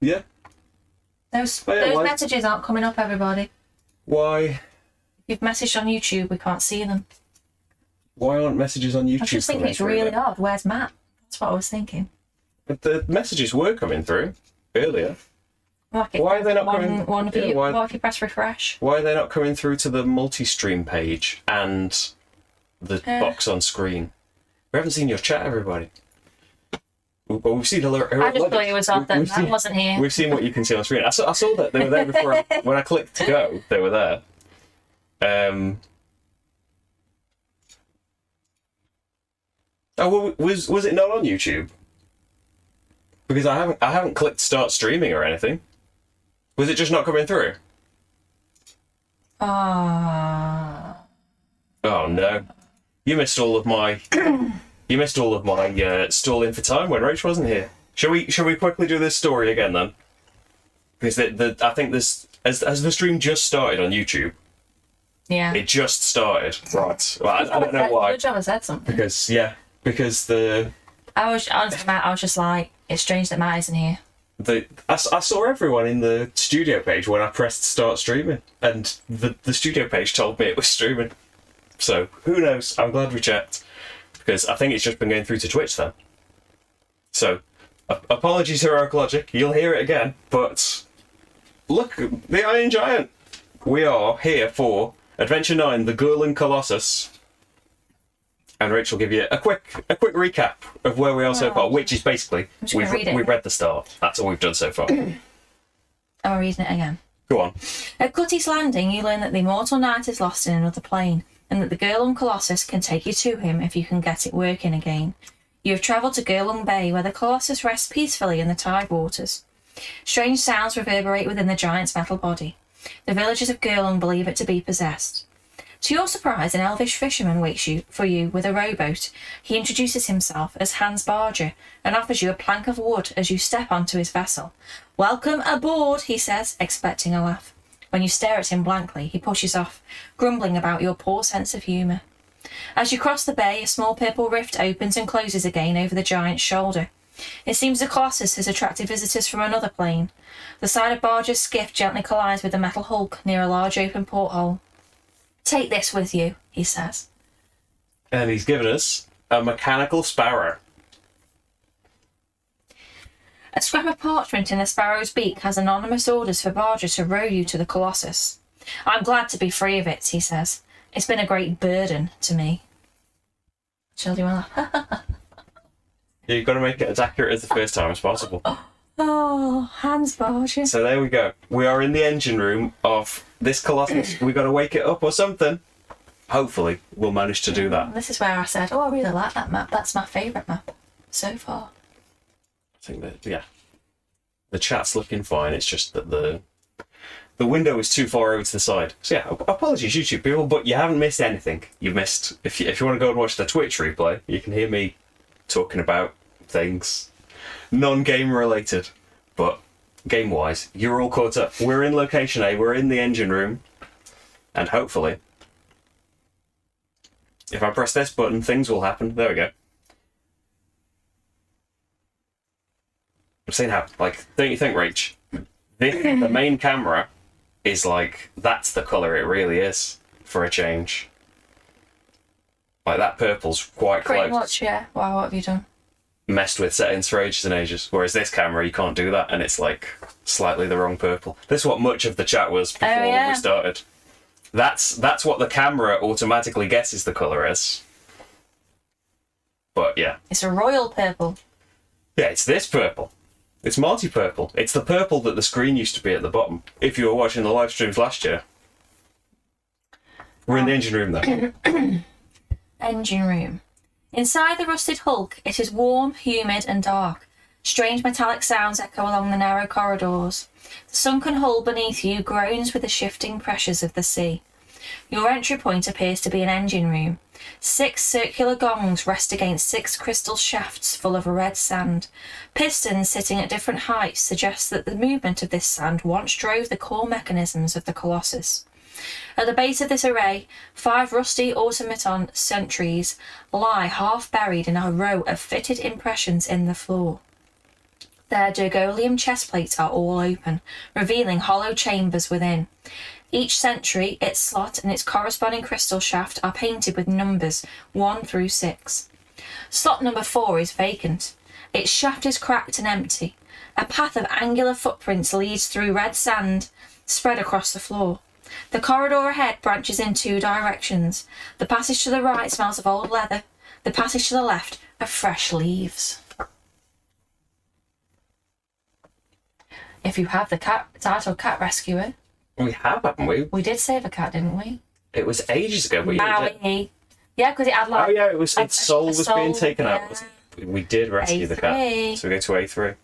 Yeah. Those like... messages aren't coming up, everybody. Why? If you've messaged on YouTube, we can't see them. Why aren't messages on YouTube? I just think it's really odd. Where's Matt? That's what I was thinking. But the messages were coming through earlier. Like why are they not coming? What if you press refresh? Why are they not coming through to the multi-stream page and the box on screen? We haven't seen your chat, everybody. But we've seen a lot. I just thought you was off then. That wasn't here. We've seen what you can see on screen. I saw that they were there before. When I clicked to go, they were there. Oh, was it not on YouTube? Because I haven't clicked start streaming or anything. Was it just not coming through? Oh no. You missed all of my stalling for time when Rach wasn't here. Shall we quickly do this story again then? Because I think this as the stream just started on YouTube. Yeah. It just started. Right. Well, I don't know why. Good job I said something. Because the I was just like, it's strange that Matt isn't here. I saw everyone in the studio page when I pressed start streaming, and the studio page told me it was streaming. So who knows? I'm glad we checked, because I think it's just been going through to Twitch then. So apologies, Heroic Logic. You'll hear it again. But look, the Iron Giant. We are here for Adventure 9: The Girl and Colossus. And Rach will give you a quick recap of where we are so far, which is basically we've read the start. That's all we've done so far. I'm reading it again. Go on. At Cutty's Landing, you learn that the immortal knight is lost in another plane, and that the Girl Colossus can take you to him if you can get it working again. You have travelled to Girlung Bay, where the Colossus rests peacefully in the tide waters. Strange sounds reverberate within the giant's metal body. The villagers of Girlung believe it to be possessed. To your surprise, an elvish fisherman waits for you with a rowboat. He introduces himself as Hans Barger and offers you a plank of wood as you step onto his vessel. "Welcome aboard," he says, expecting a laugh. When you stare at him blankly, he pushes off, grumbling about your poor sense of humour. As you cross the bay, a small purple rift opens and closes again over the giant's shoulder. It seems the Colossus has attracted visitors from another plane. The side of Barger's skiff gently collides with the metal hulk near a large open porthole. "Take this with you," he says. And he's given us a mechanical sparrow. A scrap of parchment in the sparrow's beak has anonymous orders for Barger to row you to the Colossus. "I'm glad to be free of it," he says. "It's been a great burden to me." Children will laugh. You've got to make it as accurate as the first time as possible. Oh, Hans Barger. So there we go. We are in the engine room of this Colossus. We've got to wake it up or something. Hopefully, we'll manage to do that. This is where I said, I really like that map. That's my favourite map so far. I think that, yeah. The chat's looking fine. It's just that the window is too far over to the side. So yeah, apologies, YouTube people, but you haven't missed anything. You've missed... If you want to go and watch the Twitch replay, you can hear me talking about things non-game related, but game-wise, you're all caught up. We're in location A, we're in the engine room, and hopefully, if I press this button, things will happen. There we go. I'm saying how, like, don't you think, Rach? The main camera is like, that's the colour it really is, for a change. Like, that purple's quite close. Pretty much, yeah. Wow, what have you done? Messed with settings for ages and ages, whereas this camera you can't do that, and it's like slightly the wrong purple. This is what much of the chat was before we started. That's what the camera automatically guesses the colour is. But yeah. It's a royal purple. Yeah, it's this purple. It's multi-purple. It's the purple that the screen used to be at the bottom, if you were watching the live streams last year. We're in the engine room though. Engine room. Inside the rusted hulk, it is warm, humid and dark. Strange metallic sounds echo along the narrow corridors. The sunken hull beneath you groans with the shifting pressures of the sea. Your entry point appears to be an engine room. 6 circular gongs rest against 6 crystal shafts full of red sand. Pistons sitting at different heights suggest that the movement of this sand once drove the core mechanisms of the Colossus. At the base of this array, 5 rusty automaton sentries lie half buried in a row of fitted impressions in the floor. Their Dergolium chest plates are all open, revealing hollow chambers within. Each sentry, its slot, and its corresponding crystal shaft are painted with numbers 1 through 6. Slot number 4 is vacant. Its shaft is cracked and empty. A path of angular footprints leads through red sand spread across the floor. The corridor ahead branches in 2 directions. The passage to the right smells of old leather. The passage to the left of fresh leaves. If you have the title Cat Rescuer. We have, haven't we? We did save a cat, didn't we? It was ages ago, but Maui. Yeah, because it had like... Oh yeah, its soul was being taken out. Yeah. We did rescue the cat. So we go to A3.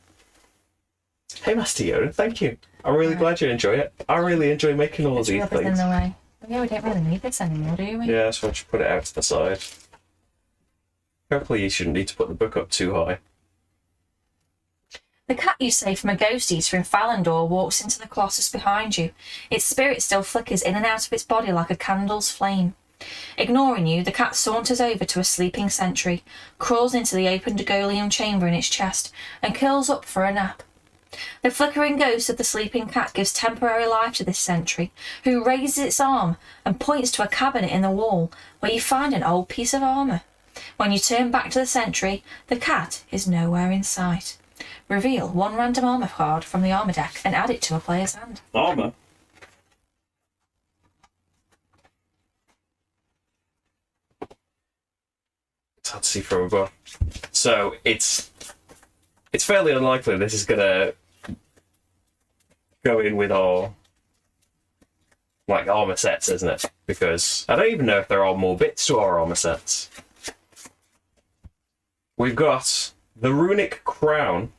Hey, Master Yoda, thank you. I'm really glad you enjoy it. I really enjoy making all of these things. In the way. Yeah, we don't really need this anymore, do we? Yeah, so I'll just put it out to the side. Hopefully you shouldn't need to put the book up too high. The cat you saved from a ghost eater in Fallandor walks into the Colossus behind you. Its spirit still flickers in and out of its body like a candle's flame. Ignoring you, the cat saunters over to a sleeping sentry, crawls into the open Dergolium chamber in its chest, and curls up for a nap. The flickering ghost of the sleeping cat gives temporary life to this sentry, who raises its arm and points to a cabinet in the wall where you find an old piece of armour. When you turn back to the sentry, the cat is nowhere in sight. Reveal 1 random armour card from the armour deck and add it to a player's hand. Armour? It's hard to see from above. So it's fairly unlikely this is gonna go in with our like armour sets, isn't it? Because I don't even know if there are more bits to our armour sets. We've got the Runic Crown.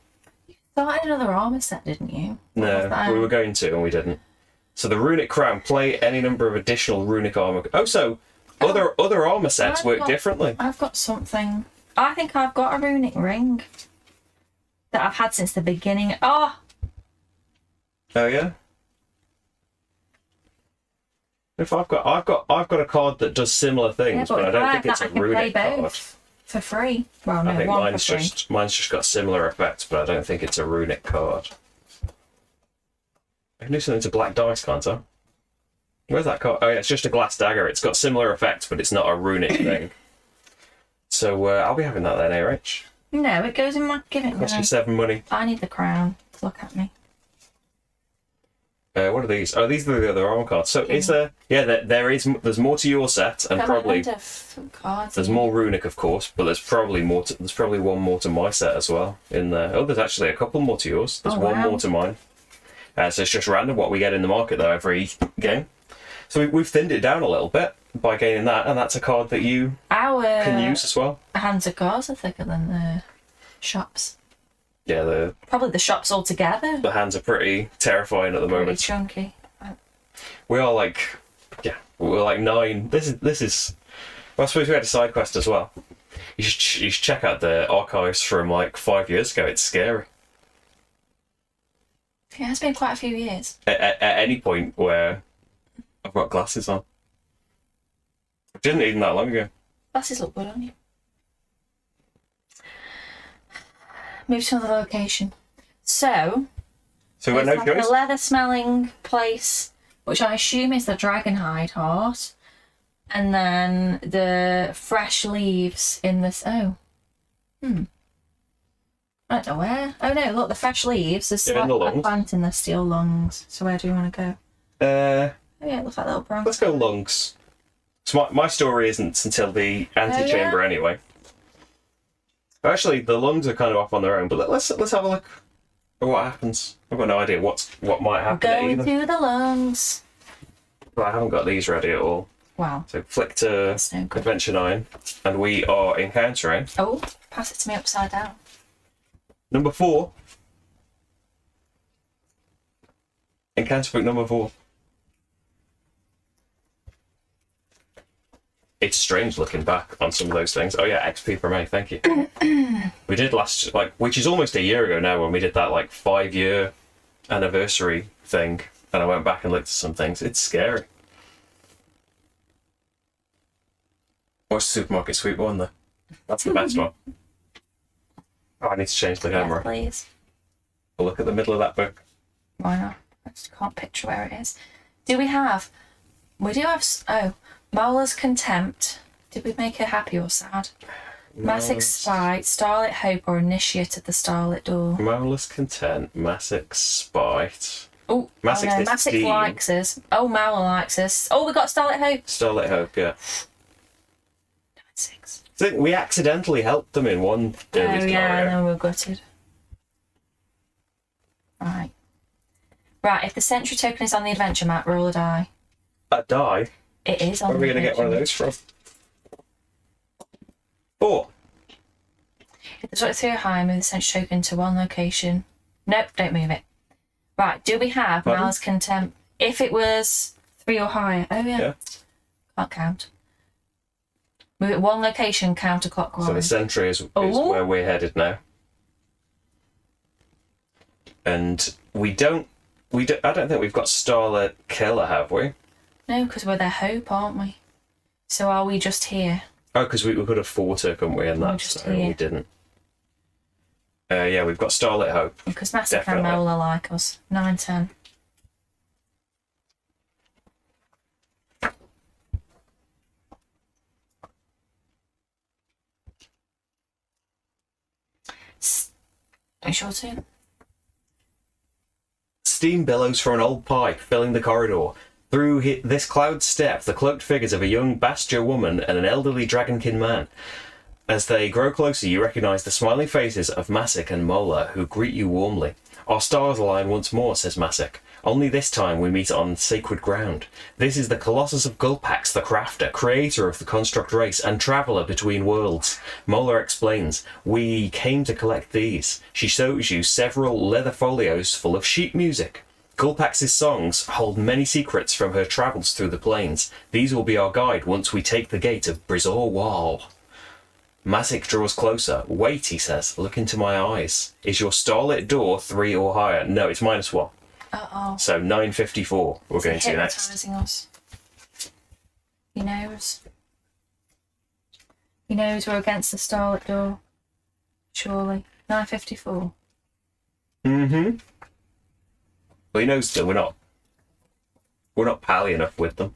You started another armour set, didn't you? No, we were going to and we didn't. So the Runic Crown, play any number of additional runic armour. Oh, so other armour sets work differently. I've got something. I think I've got a runic ring that I've had since the beginning. Oh yeah. If I've got a card that does similar things, yeah, but I don't think it's a runic card. For free. Well, no, I think one mine's for free. mine's just got similar effects, but I don't think it's a runic card. I can do something to black dice, can't I? Where's that card? Oh yeah, it's just a glass dagger. It's got similar effects, but it's not a runic thing. So I'll be having that then, eh, Rach? No, it goes in my giving. Cost you 7 money. I need the crown. Look at me. What are these? Oh, these are the other armor cards. So is there? Yeah, there's more to your set, and probably there's more runic, of course, but there's probably more. There's probably one more to my set as well in there. Oh, there's actually a couple more to yours. There's one more to mine. So it's just random what we get in the market though every game. So we've thinned it down a little bit by gaining that, and that's a card that you can use as well. Hands of cards are thicker than the shops. Yeah, probably the shops altogether. The hands are pretty terrifying at the moment. Pretty chunky. We are like, we're like 9. This is. Well, I suppose we had a side quest as well. You should check out the archives from like 5 years ago. It's scary. Yeah, it's been quite a few years. At any point where I've got glasses on. It didn't even that long ago. Glasses look good on you. Move to another location. So we've got no like choice. A leather-smelling place, which I assume is the Dragonhide Heart, and then the fresh leaves in this. I don't know where. Oh no! Look, the fresh leaves. There's in the a lungs. plant in the steel lungs. So where do we want to go? Oh yeah, it looks like little bronze. Let's go lungs. So my story isn't until the antechamber anyway. Actually, the lungs are kind of off on their own, but let's have a look at what happens. I've got no idea what might happen Going either. to the lungs. But I haven't got these ready at all. Wow. So flick to Adventure 9, and we are encountering... Oh, pass it to me upside down. Number 4. Encounter book number 4. It's strange looking back on some of those things. Oh yeah, XP per May, thank you. We did last, which is almost a year ago now, when we did that 5-year anniversary thing, and I went back and looked at some things. It's scary. What's Supermarket Sweep 1 though? That's the best one. Oh, I need to change the camera. Yes, please. a look at the middle of that book. Why not? I just can't picture where it is. We do have... Oh, Mauler's Contempt. Did we make her happy or sad? Massic Spite, Starlit Hope, or Initiate of the Starlit Door? Mauler's Content, Massic Spite. Oh, Massic Massic likes us. Oh, Mauler likes us. Oh, we got Starlit Hope. Starlit Hope, yeah. 9-6. I think we accidentally helped them in one early scenario. And then we're gutted. Right. Right, if the sentry token is on the adventure map, roll a die. A die? It is on Where are we going to get one of those from? 4. If the sort of 3 or higher, move the sentry token to one location. Nope, don't move it. Right, do we have Malice Contempt? If it was 3 or higher. Oh, yeah. Can't count. Move it one location counterclockwise. So the sentry is where we're headed now. And I don't think we've got Starlit Killer, have we? No, because we're their hope, aren't we? So are we just here? Oh, because we could have fought her, couldn't we? And that's we didn't. Yeah, we've got Starlit Hope. Because Massive and Mola like us. 9-10. It's your turn. Steam billows from an old pipe, filling the corridor. Through this cloud step the cloaked figures of a young Bastia woman and an elderly dragonkin man. As they grow closer, you recognise the smiling faces of Masik and Mola, who greet you warmly. Our stars align once more, says Masik. Only this time we meet on sacred ground. This is the Colossus of Gulpax, the crafter, creator of the construct race, and traveller between worlds. Mola explains, we came to collect these. She shows you several leather folios full of sheet music. Gulpax's songs hold many secrets from her travels through the plains. These will be our guide once we take the gate of Brizor Wall. Masik draws closer. Wait, he says, look into my eyes. Is your starlit door 3 or higher? No, it's -1. Uh-oh. So 954 we're going to next. Hypnotising us. He knows. He knows we're against the starlit door. Surely. 954. Mm-hmm. Well, he knows that we're not pally enough with them.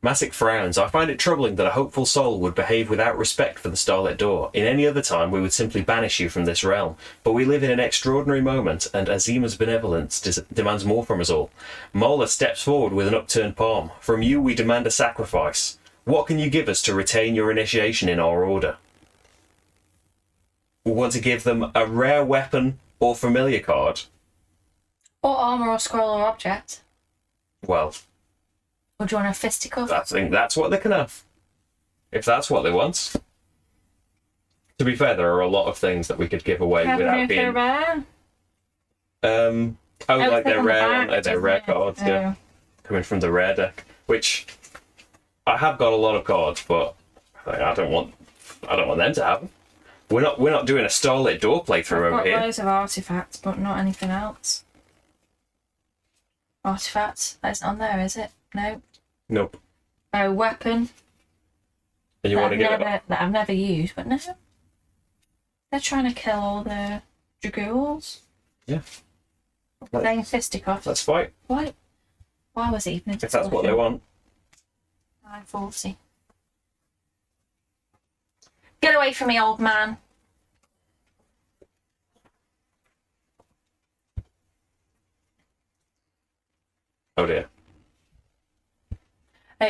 Masik frowns. I find it troubling that a hopeful soul would behave without respect for the Starlit Door. In any other time, we would simply banish you from this realm. But we live in an extraordinary moment, and Azima's benevolence demands more from us all. Mola steps forward with an upturned palm. From you, we demand a sacrifice. What can you give us to retain your initiation in our order? We want to give them a rare weapon or familiar card. Or armour or scroll or object. Well... Or do you want a fisticuff? I think that's what they can have. If that's what they want. To be fair, there are a lot of things that we could give away without being... rare? Like they're rare, they're rare cards, yeah. Coming from the rare deck. Which, I have got a lot of cards, but I don't want them to have them. We're not doing a Starlit Door playthrough over here. I've got loads of artifacts, but not anything else. Artifacts? That's not on there, is it? No. Nope. A weapon. And you want to give it that I've never used, but no. They're trying to kill all the Dragools. Yeah. Playing fisticuffs. Let's fight. Why was it even? If that's what they want. 940. Get away from me, old man. Oh dear.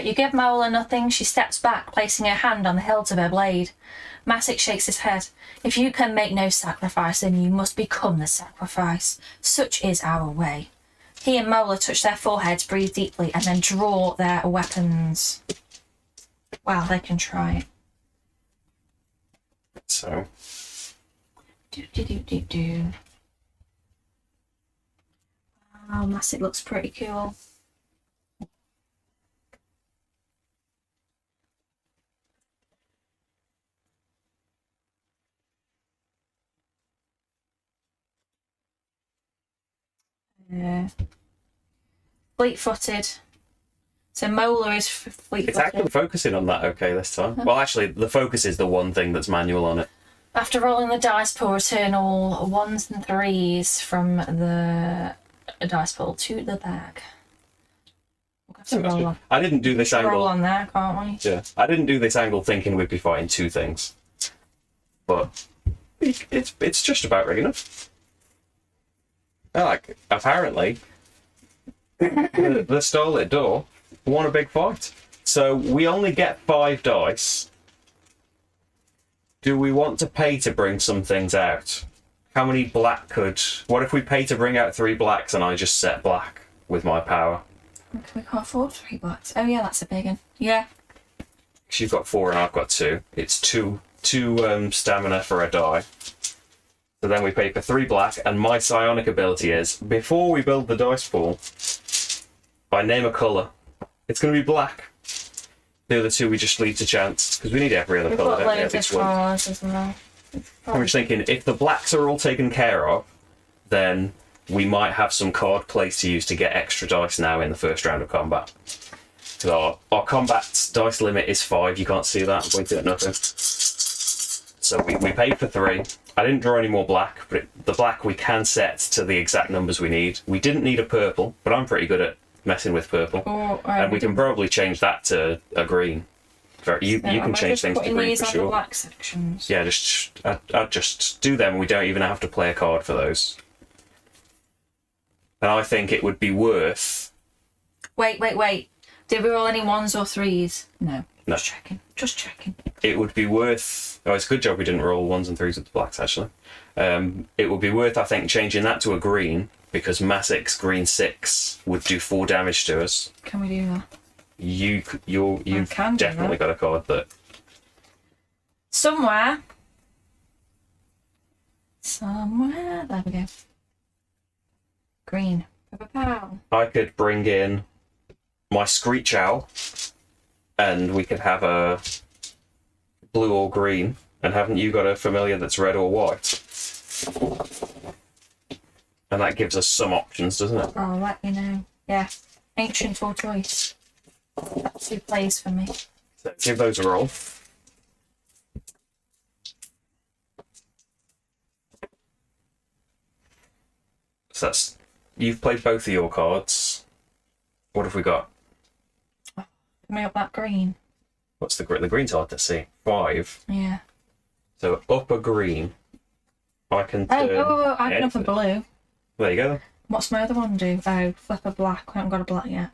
You give Mola nothing, she steps back, placing her hand on the hilt of her blade. Masik shakes his head. If you can make no sacrifice, then you must become the sacrifice. Such is our way. He and Mola touch their foreheads, breathe deeply, and then draw their weapons. Wow, they can try it. So. Wow, Masik looks pretty cool. Fleet-footed, So Molar is fleet It's actually focusing on that okay this time. Well, actually, the focus is the one thing that's manual on it. After rolling the dice pool, return all 1s and 3s from the dice pool to the bag. We'll have to roll on. I didn't do this angle. Roll on there, can't we? Yeah, I didn't do this angle thinking we'd be fighting two things, but it's just about big enough. Like, apparently, the Starlit Door won a big fight. So we only get 5 dice. Do we want to pay to bring some things out? How many black could... What if we pay to bring out 3 blacks and I just set black with my power? We can't afford 3 blacks. Oh yeah, that's a big one. Yeah. Because you've got 4 and I've got 2. It's two stamina for a die. So then we pay for 3 black, and my psionic ability is, before we build the dice pool, I name a colour. It's going to be black. The other 2 we just leave to chance, because we need every other colour, don't we? We've got loads of cars as well. I'm just thinking, if the blacks are all taken care of, then we might have some card plays to use to get extra dice now in the first round of combat. So our combat dice limit is 5, you can't see that, I'm pointing at nothing. So we paid for 3. I didn't draw any more black, but the black we can set to the exact numbers we need. We didn't need a purple, but I'm pretty good at messing with purple. And we can probably change that to a green. You can change things to green for sure. Black sections. Yeah, I'd just do them. We don't even have to play a card for those. And I think it would be worth... Wait. Did we roll any 1s or 3s? No. No. Just checking. It would be worth... Oh, it's a good job we didn't roll 1s and 3s with the blacks, actually. It would be worth, I think, changing that to a green, because Massic's green 6 would do 4 damage to us. Can we do that? You've definitely got a card that... Somewhere, there we go. Green. Pow. I could bring in my Screech Owl, and we could have a blue or green. And haven't you got a familiar that's red or white? And that gives us some options, doesn't it? I'll let you know. Yeah. Ancient or choice. That's 2 plays for me. So give those a roll. So that's... You've played both of your cards. What have we got? Can we up that green? What's the green's hard to see. 5. Yeah. So up a green. I can turn... Oh, I can up a blue. There you go. What's my other one do? Oh, flip a black. We haven't got a black yet.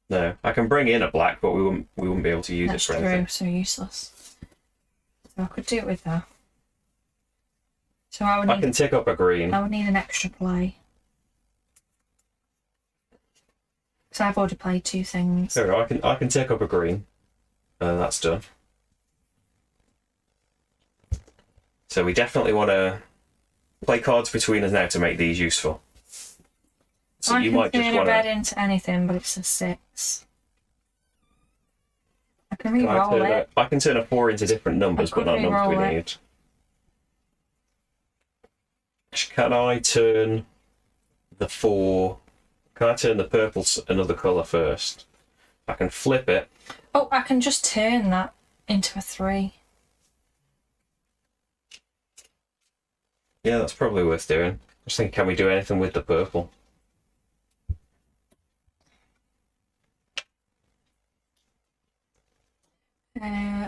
No, I can bring in a black, but we wouldn't be able to use it for anything. That's true, so useless. So I could do it with that. So I can tick up a green. I would need an extra play. So I've already played 2 things. There, I can tick up a green. That's done. So we definitely want to play cards between us now to make these useful. So you might just want to... I can turn a red into anything, but it's a 6. I can re-roll it. I can turn a 4 into different numbers, but not numbers we need. Can I turn the 4... Can I turn the purple another colour first? I can flip it. Oh, I can just turn that into a 3. Yeah, that's probably worth doing. I was thinking, can we do anything with the purple?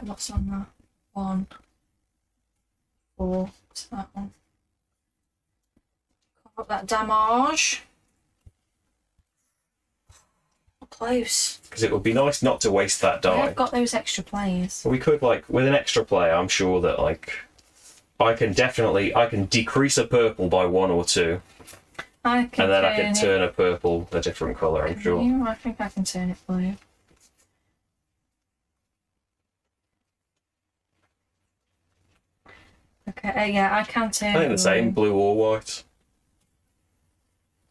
What's on that? 1, 4. What's that one? Got that damage. Close. Because it would be nice not to waste that die. I've got those extra plays. We could, like, with an extra play, I'm sure that, like, I can decrease a purple by 1 or 2. And then I can turn a purple a different colour, I'm sure. I think I can turn it blue. Okay, yeah, I can turn it. I think the same, blue or white.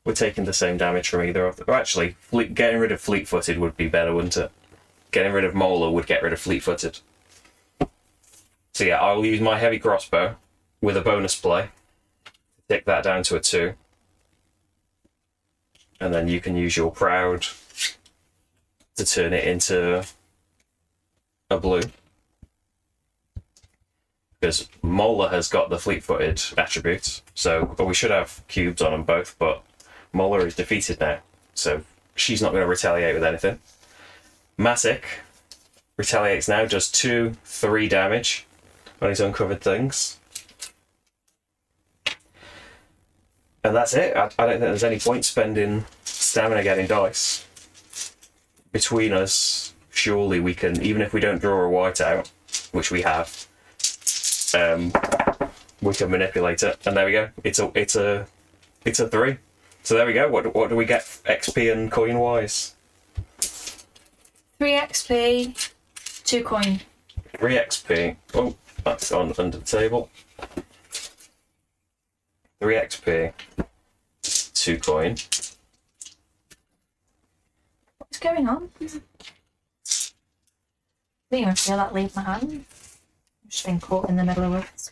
We're taking the same damage from either of them. Or actually, getting rid of fleet-footed would be better, wouldn't it? Getting rid of Molar would get rid of fleet-footed. So yeah, I'll use my heavy crossbow with a bonus play. Take that down to a 2. And then you can use your proud to turn it into a blue. Because Mola has got the fleet-footed attribute, so we should have cubes on them both, but Mola is defeated now, so she's not going to retaliate with anything. Masic retaliates now, does 2-3 damage on his uncovered things. And that's it. I don't think there's any point spending stamina getting dice. Between us, surely we can, even if we don't draw a white out, which we have, we can manipulate it. And there we go. It's a 3. So there we go. What do we get XP and coin wise? 3 XP, 2 coin. 3 XP. Oh, that's on under the table. 3 XP, 2 coin. What's going on? I didn't even feel that leave my hand. I've just been caught in the middle of it.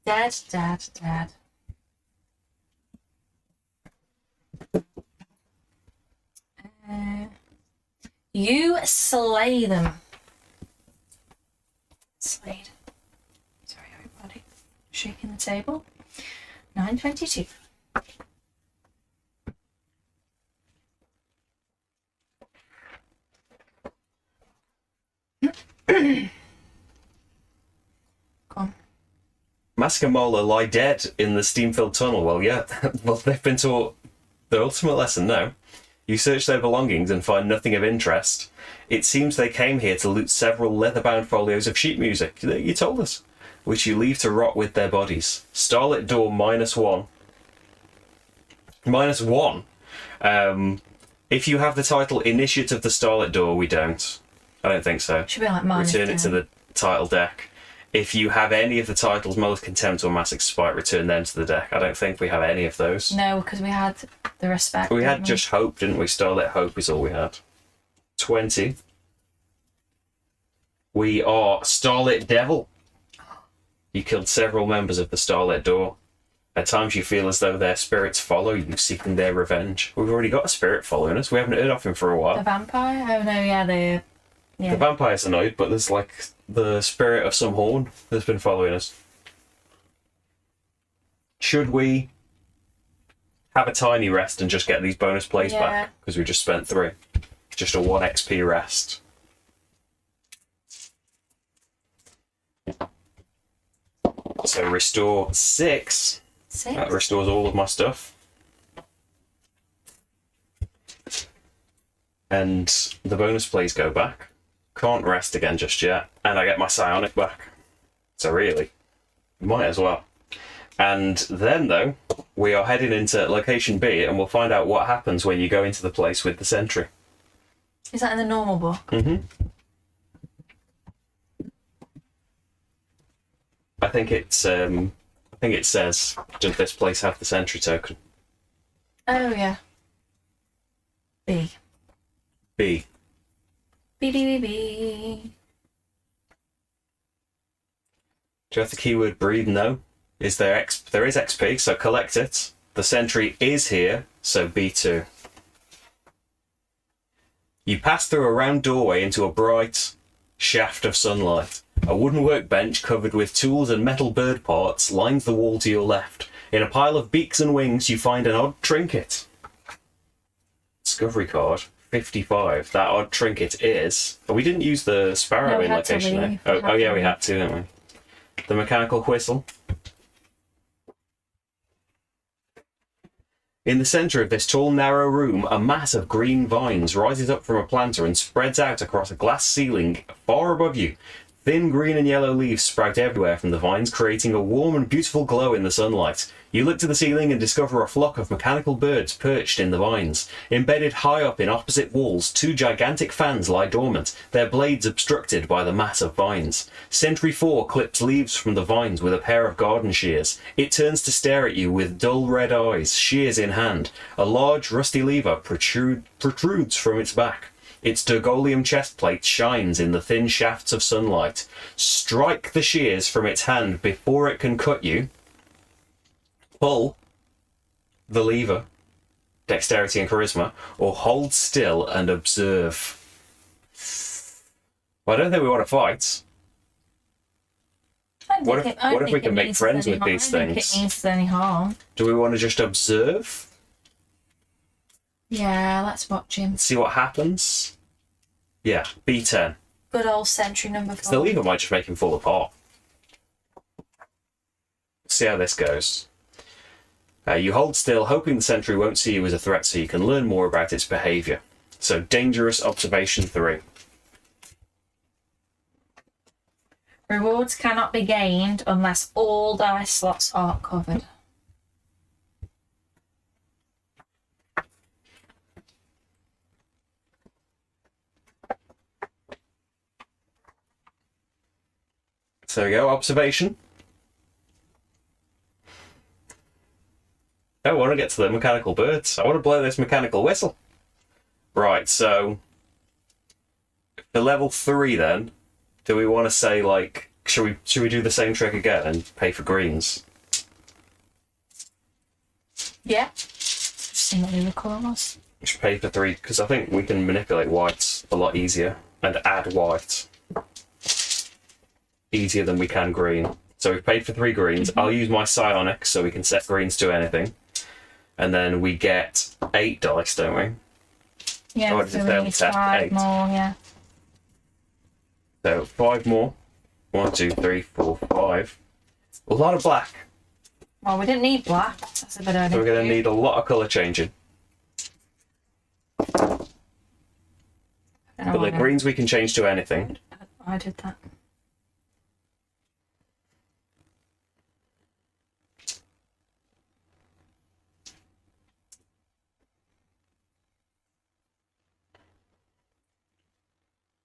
Dead. You slay them. Slayed. Sorry, everybody. Shaking the table. 922. Go on. Mask and Mola lie dead in the steam-filled tunnel. Well, yeah. Well, they've been taught the ultimate lesson now. You search their belongings and find nothing of interest. It seems they came here to loot several leather-bound folios of sheet music, you told us, which you leave to rot with their bodies. Starlit Door -1. -1? If you have the title Initiate of the Starlit Door, we don't. I don't think so. Should be like minus Return it to the title deck. If you have any of the titles, Molar's Contempt or Massic Spite, return them to the deck. I don't think we have any of those. No, because we had the Respect. We had just Hope, didn't we? Starlit Hope is all we had. 20. We are Starlit Devil. You killed several members of the Starlit Door. At times you feel as though their spirits follow you, seeking their revenge. We've already got a spirit following us. We haven't heard of him for a while. The vampire? Oh no, yeah, The vampire's annoyed, but there's like the spirit of some horn that's been following us. Should we have a tiny rest and just get these bonus plays back? Because we just spent 3. Just a 1 XP rest. So restore 6. 6. That restores all of my stuff. And the bonus plays go back. Can't rest again just yet. And I get my psionic back. So really, might as well. And then, though, we are heading into location B, and we'll find out what happens when you go into the place with the sentry. Is that in the normal book? Mm-hmm. I think it says, does this place have the sentry token? Oh, yeah. B. B. B, B, B, B. Do you have the keyword breathe? No. Is there there is XP, so collect it. The sentry is here, so B2. You pass through a round doorway into a bright shaft of sunlight. A wooden workbench covered with tools and metal bird parts lines the wall to your left. In a pile of beaks and wings, you find an odd trinket. Discovery card, 55. That odd trinket is... Oh, we didn't use the sparrow No, we in had to location leave. there. Oh, yeah, we had to, didn't we? The mechanical whistle. In the centre of this tall, narrow room, a mass of green vines rises up from a planter and spreads out across a glass ceiling far above you. Thin green and yellow leaves sprout everywhere from the vines, creating a warm and beautiful glow in the sunlight. You look to the ceiling and discover a flock of mechanical birds perched in the vines. Embedded high up in opposite walls, 2 gigantic fans lie dormant, their blades obstructed by the mass of vines. Sentry 4 clips leaves from the vines with a pair of garden shears. It turns to stare at you with dull red eyes, shears in hand. A large rusty lever protrudes from its back. Its Dergolium chestplate shines in the thin shafts of sunlight. Strike the shears from its hand before it can cut you. Pull the lever. dexterity and charisma, or hold still and observe. Well, I don't think we want to fight. What if we can make friends with these things? I don't think it means any harm. Do we want to just observe? Yeah, let's watch him. See what happens? Yeah, B10. Good old sentry number 4. The lever might just make him fall apart. See how this goes. You hold still, hoping the sentry won't see you as a threat so you can learn more about its behaviour. So, dangerous observation 3. Rewards cannot be gained unless all dice slots are covered. So there we go, observation. I want to get to the mechanical birds. I want to blow this mechanical whistle. Right, so for level 3 then, do we want to say, like, should we do the same trick again and pay for greens? Yeah. Just see what the other colour was. We should pay for 3, because I think we can manipulate whites a lot easier and add white easier than we can green. So we've paid for 3 greens. I'll use my psionic so we can set greens to anything. And then we get 8 dice, don't we? Yeah, Or does so it we say on need tap 5 8? more, yeah. So 5 more. 1, 2, 3, 4, 5. A lot of black. Well, we didn't need black. That's a bit of So we're going to need a lot of colour changing. But the greens we can change to anything. I did that.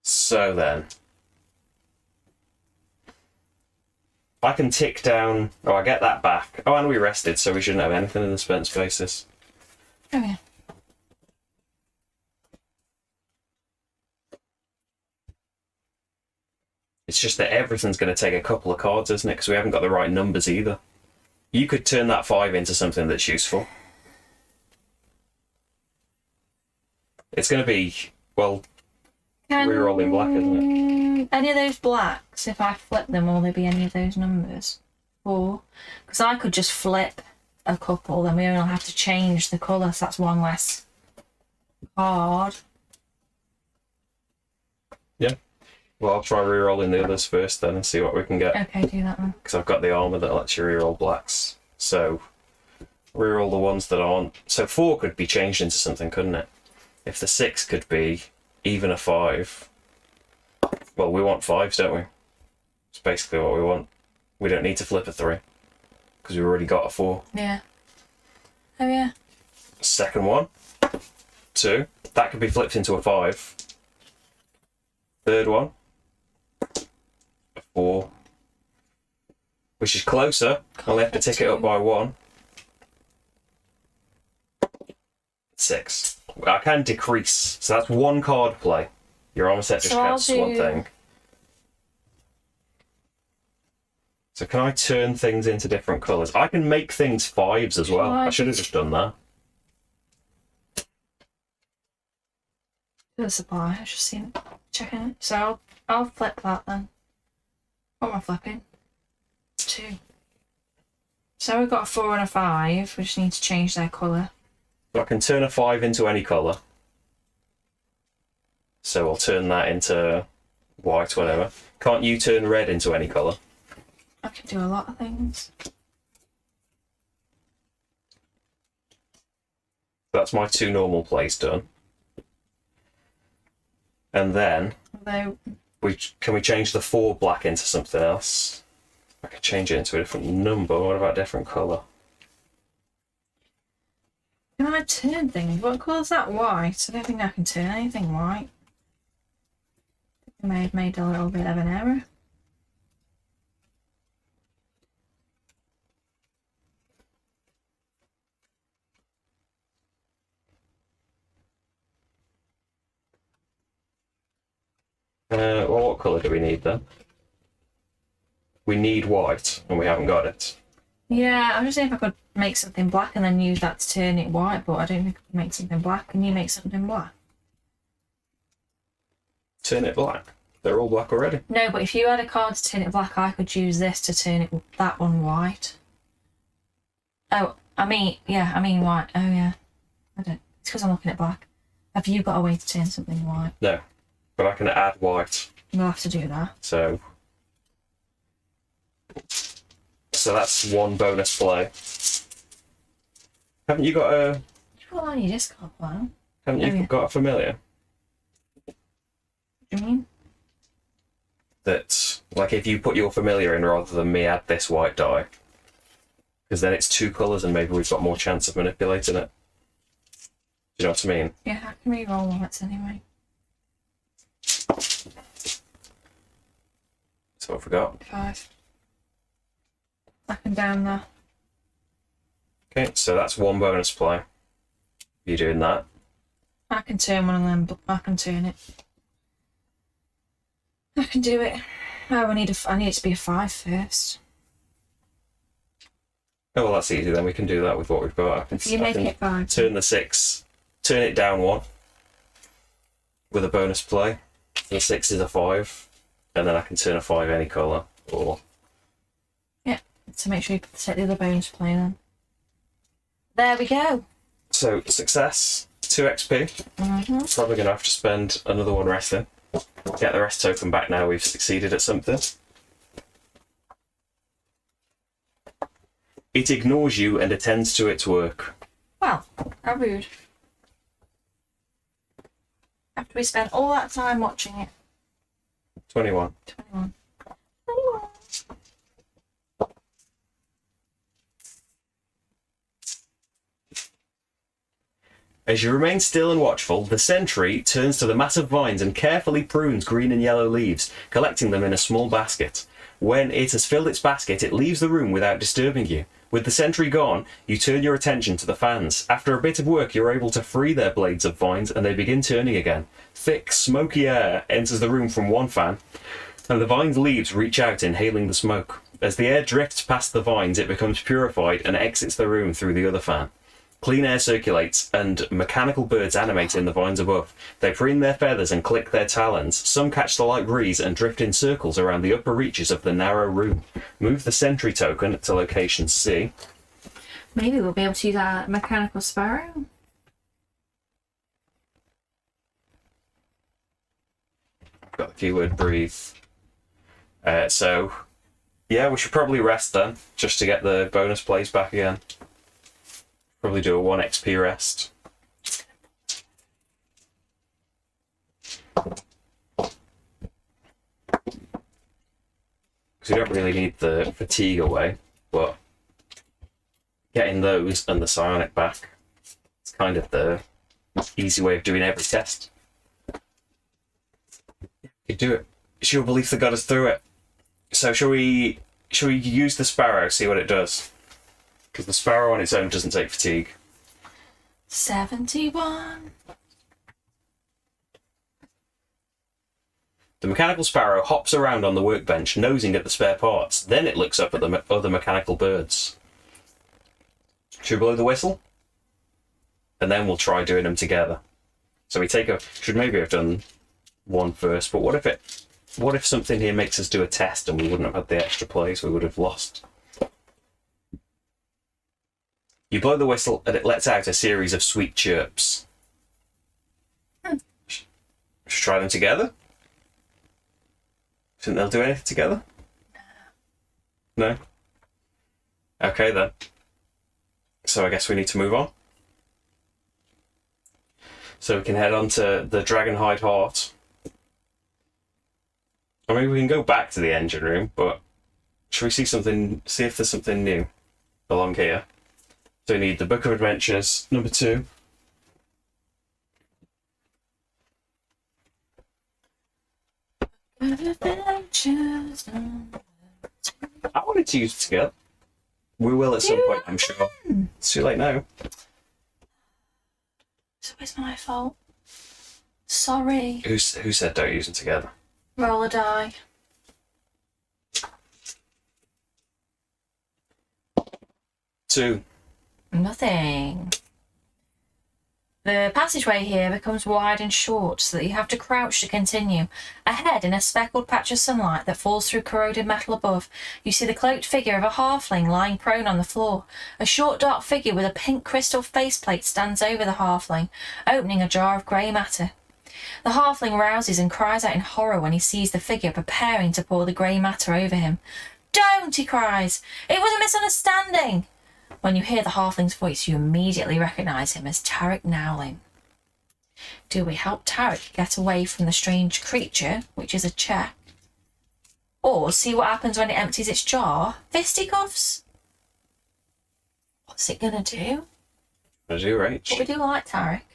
So then, I can tick down. Oh, I get that back. Oh, and we rested, so we shouldn't have anything in the spent spaces. Oh, yeah. It's just that everything's going to take a couple of cards, isn't it? Because we haven't got the right numbers either. You could turn that 5 into something that's useful. It's going to be, well, rerolling black, isn't it? Any of those blacks, if I flip them, will there be any of those numbers? Or, because I could just flip a couple, then we only have to change the colour, so that's one less card. Yeah. Well, I'll try rerolling the others first then and see what we can get. Okay, do that then. Because I've got the armour that lets you reroll blacks. So, reroll the ones that aren't. So 4 could be changed into something, couldn't it? If the 6 could be even a 5. Well, we want 5s, don't we? It's basically what we want. We don't need to flip a 3. Because we've already got a 4. Yeah. Oh, yeah. Second one. 2. That could be flipped into a 5. Third one. A 4. Which is closer. Only have to tick it up by 1. 6. I can decrease. So that's 1 card play. Your armor set just counts as one thing. So can I turn things into different colours? I can make things 5s as well. I should have just done that. The supply, I just seen it. Checking it. So I'll flip that then. What am I flipping? 2. So we've got a 4 and a 5. We just need to change their colour. So I can turn a 5 into any colour. So I'll turn that into white, whatever. Can't you turn red into any colour? I can do a lot of things. That's my 2 normal plays done. And then Although, can we change the 4 black into something else? I could change it into a different number. What about a different colour? can I turn things? What colour's that? White? I don't think I can turn anything white. I may have made a little bit of an error. Well, what colour do we need then? We need white, and we haven't got it. Yeah, I was just saying if I could make something black and then use that to turn it white, but I don't think I could make something black. Can you make something black? Turn it black. They're all black already. No, but if you had a card to turn it black, I could use this to turn that one white. Oh, I mean white. Oh, yeah. I don't. It's because I'm looking at black. Have you got a way to turn something white? No, but I can add white. We'll have to do that. So that's one bonus play. Haven't you got a? You put on your discard pile. Haven't you got a familiar? What do you mean? That, like, if you put your familiar in rather than me add this white die, because then it's two colours and maybe we've got more chance of manipulating it. Do you know what I mean? Yeah, I can re-roll whites anyway. So I forgot. 5. Up and down there. Okay, so that's one bonus play. You doing that? I can turn one of them, but I can turn it. I can do it. Oh, I need it to be a 5 first. Oh well, that's easy then. We can do that with what we've got. You make it 5. Turn the 6, turn it down 1 with a bonus play. The 6 is a 5, and then I can turn a 5 any colour. Or yeah, to make sure you set the other bonus play then. There we go. so success, 2 XP. Probably going to have to spend another one resting. Get the rest token back now we've succeeded at something. It ignores you and attends to its work. Well, how rude. After we spent all that time watching it. 21. 21. As you remain still and watchful, the sentry turns to the massive vines and carefully prunes green and yellow leaves, collecting them in a small basket. When it has filled its basket, it leaves the room without disturbing you. With the sentry gone, you turn your attention to the fans. After a bit of work, you're able to free their blades of vines and they begin turning again. Thick, smoky air enters the room from one fan, and the vine's leaves reach out, inhaling the smoke. As the air drifts past the vines, it becomes purified and exits the room through the other fan. Clean air circulates, and mechanical birds animate in the vines above. They preen their feathers and click their talons. Some catch the light breeze and drift in circles around the upper reaches of the narrow room. Move the sentry token to location C. Maybe we'll be able to use our mechanical sparrow. Got the keyword breathe. So, yeah, we should probably rest then, just to get the bonus plays back again. Probably do a 1 XP rest. Because we don't really need the fatigue away, but getting those and the psionic back, it's kind of the easy way of doing every test. You do it. It's your belief that got us through it. So shall we use the sparrow, see what it does? Because the sparrow on its own doesn't take fatigue. 71. The mechanical sparrow hops around on the workbench, nosing at the spare parts. Then it looks up at the other mechanical birds. Should we blow the whistle? And then we'll try doing them together. So we should maybe have done one first, but what if something here makes us do a test and we wouldn't have had the extra plays, we would have lost. You blow the whistle and it lets out a series of sweet chirps. Should we try them together? Think they'll do anything together? No? Okay then. So I guess we need to move on. So we can head on to the Dragonhide Heart. I mean, we can go back to the engine room, but should we see if there's something new along here? So we need the Book of Adventures, number 2. Adventures. I wanted to use it together. We will at some point, I'm sure. It's too late now. It's always my fault. Sorry. Who said don't use them together? Roll a die. 2. Nothing. The passageway here becomes wide and short, so that you have to crouch to continue. Ahead, in a speckled patch of sunlight that falls through corroded metal above, you see the cloaked figure of a halfling lying prone on the floor. A short, dark figure with a pink crystal faceplate stands over the halfling, opening a jar of grey matter. The halfling rouses and cries out in horror when he sees the figure preparing to pour the grey matter over him. "Don't!" he cries. "It was a misunderstanding!" When you hear the halfling's voice, you immediately recognise him as Tarik Nowling. Do we help Tarik get away from the strange creature, which is a check? Or see what happens when it empties its jar? Fisticuffs? What's it gonna do? As you, Rach. But we do like Tarik.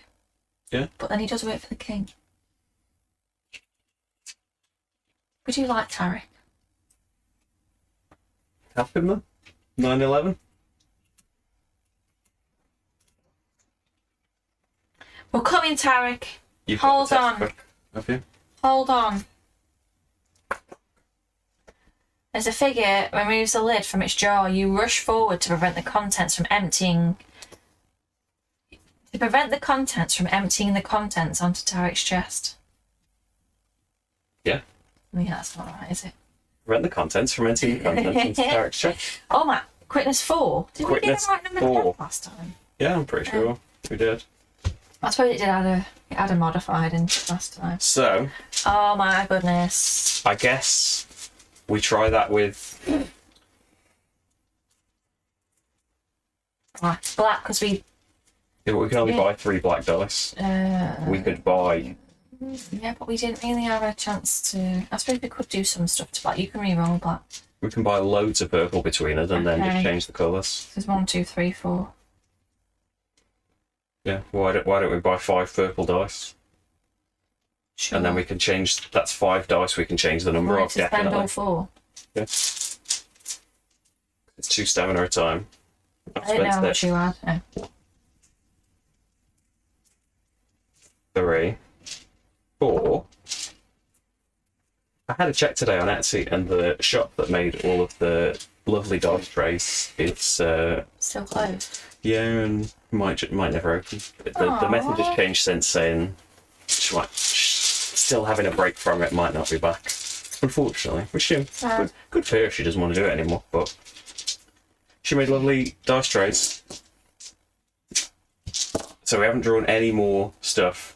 Yeah. But then he does work for the king. We do like Tarik. Help him then? 9/11? We're coming, Tarik. You've got Hold the on. textbook, have you? Hold on. As the figure removes the lid from its jar, you rush forward to prevent the contents from emptying. To prevent the contents from emptying the contents onto Tarik's chest. Yeah. I mean, that's not right, is it? Prevent the contents from emptying the contents into Tarik's chest. Oh my, quickness 4. Did we Quickness get the right number 4. of last time? Yeah, I'm pretty sure we did. I suppose it did add a modified in last time. So, Oh my goodness. I guess we try that with... Black, because we... Yeah, but we can only buy 3 black dice. We could buy... Yeah, but we didn't really have a chance to... I suppose we could do some stuff to black. You can re-roll black. We can buy loads of purple between us and then just Okay. change the colours. There's 1, 2, 3, 4. Yeah, why don't we buy 5 purple dice? Sure. And then we can change... That's 5 dice we can change the number Right, of, to spend all definitely. 4. Yeah. It's 2 stamina a time. I've I didn't know how spent much you had. Oh. 3, 4. I had a check today on Etsy, and the shop that made all of the lovely dice trays, it's Still closed. yeah, and might never open. The method has changed since, saying still having a break from it, might not be back. Unfortunately, which good for her if she doesn't want to do it anymore. But she made lovely dice trays, so we haven't drawn any more stuff.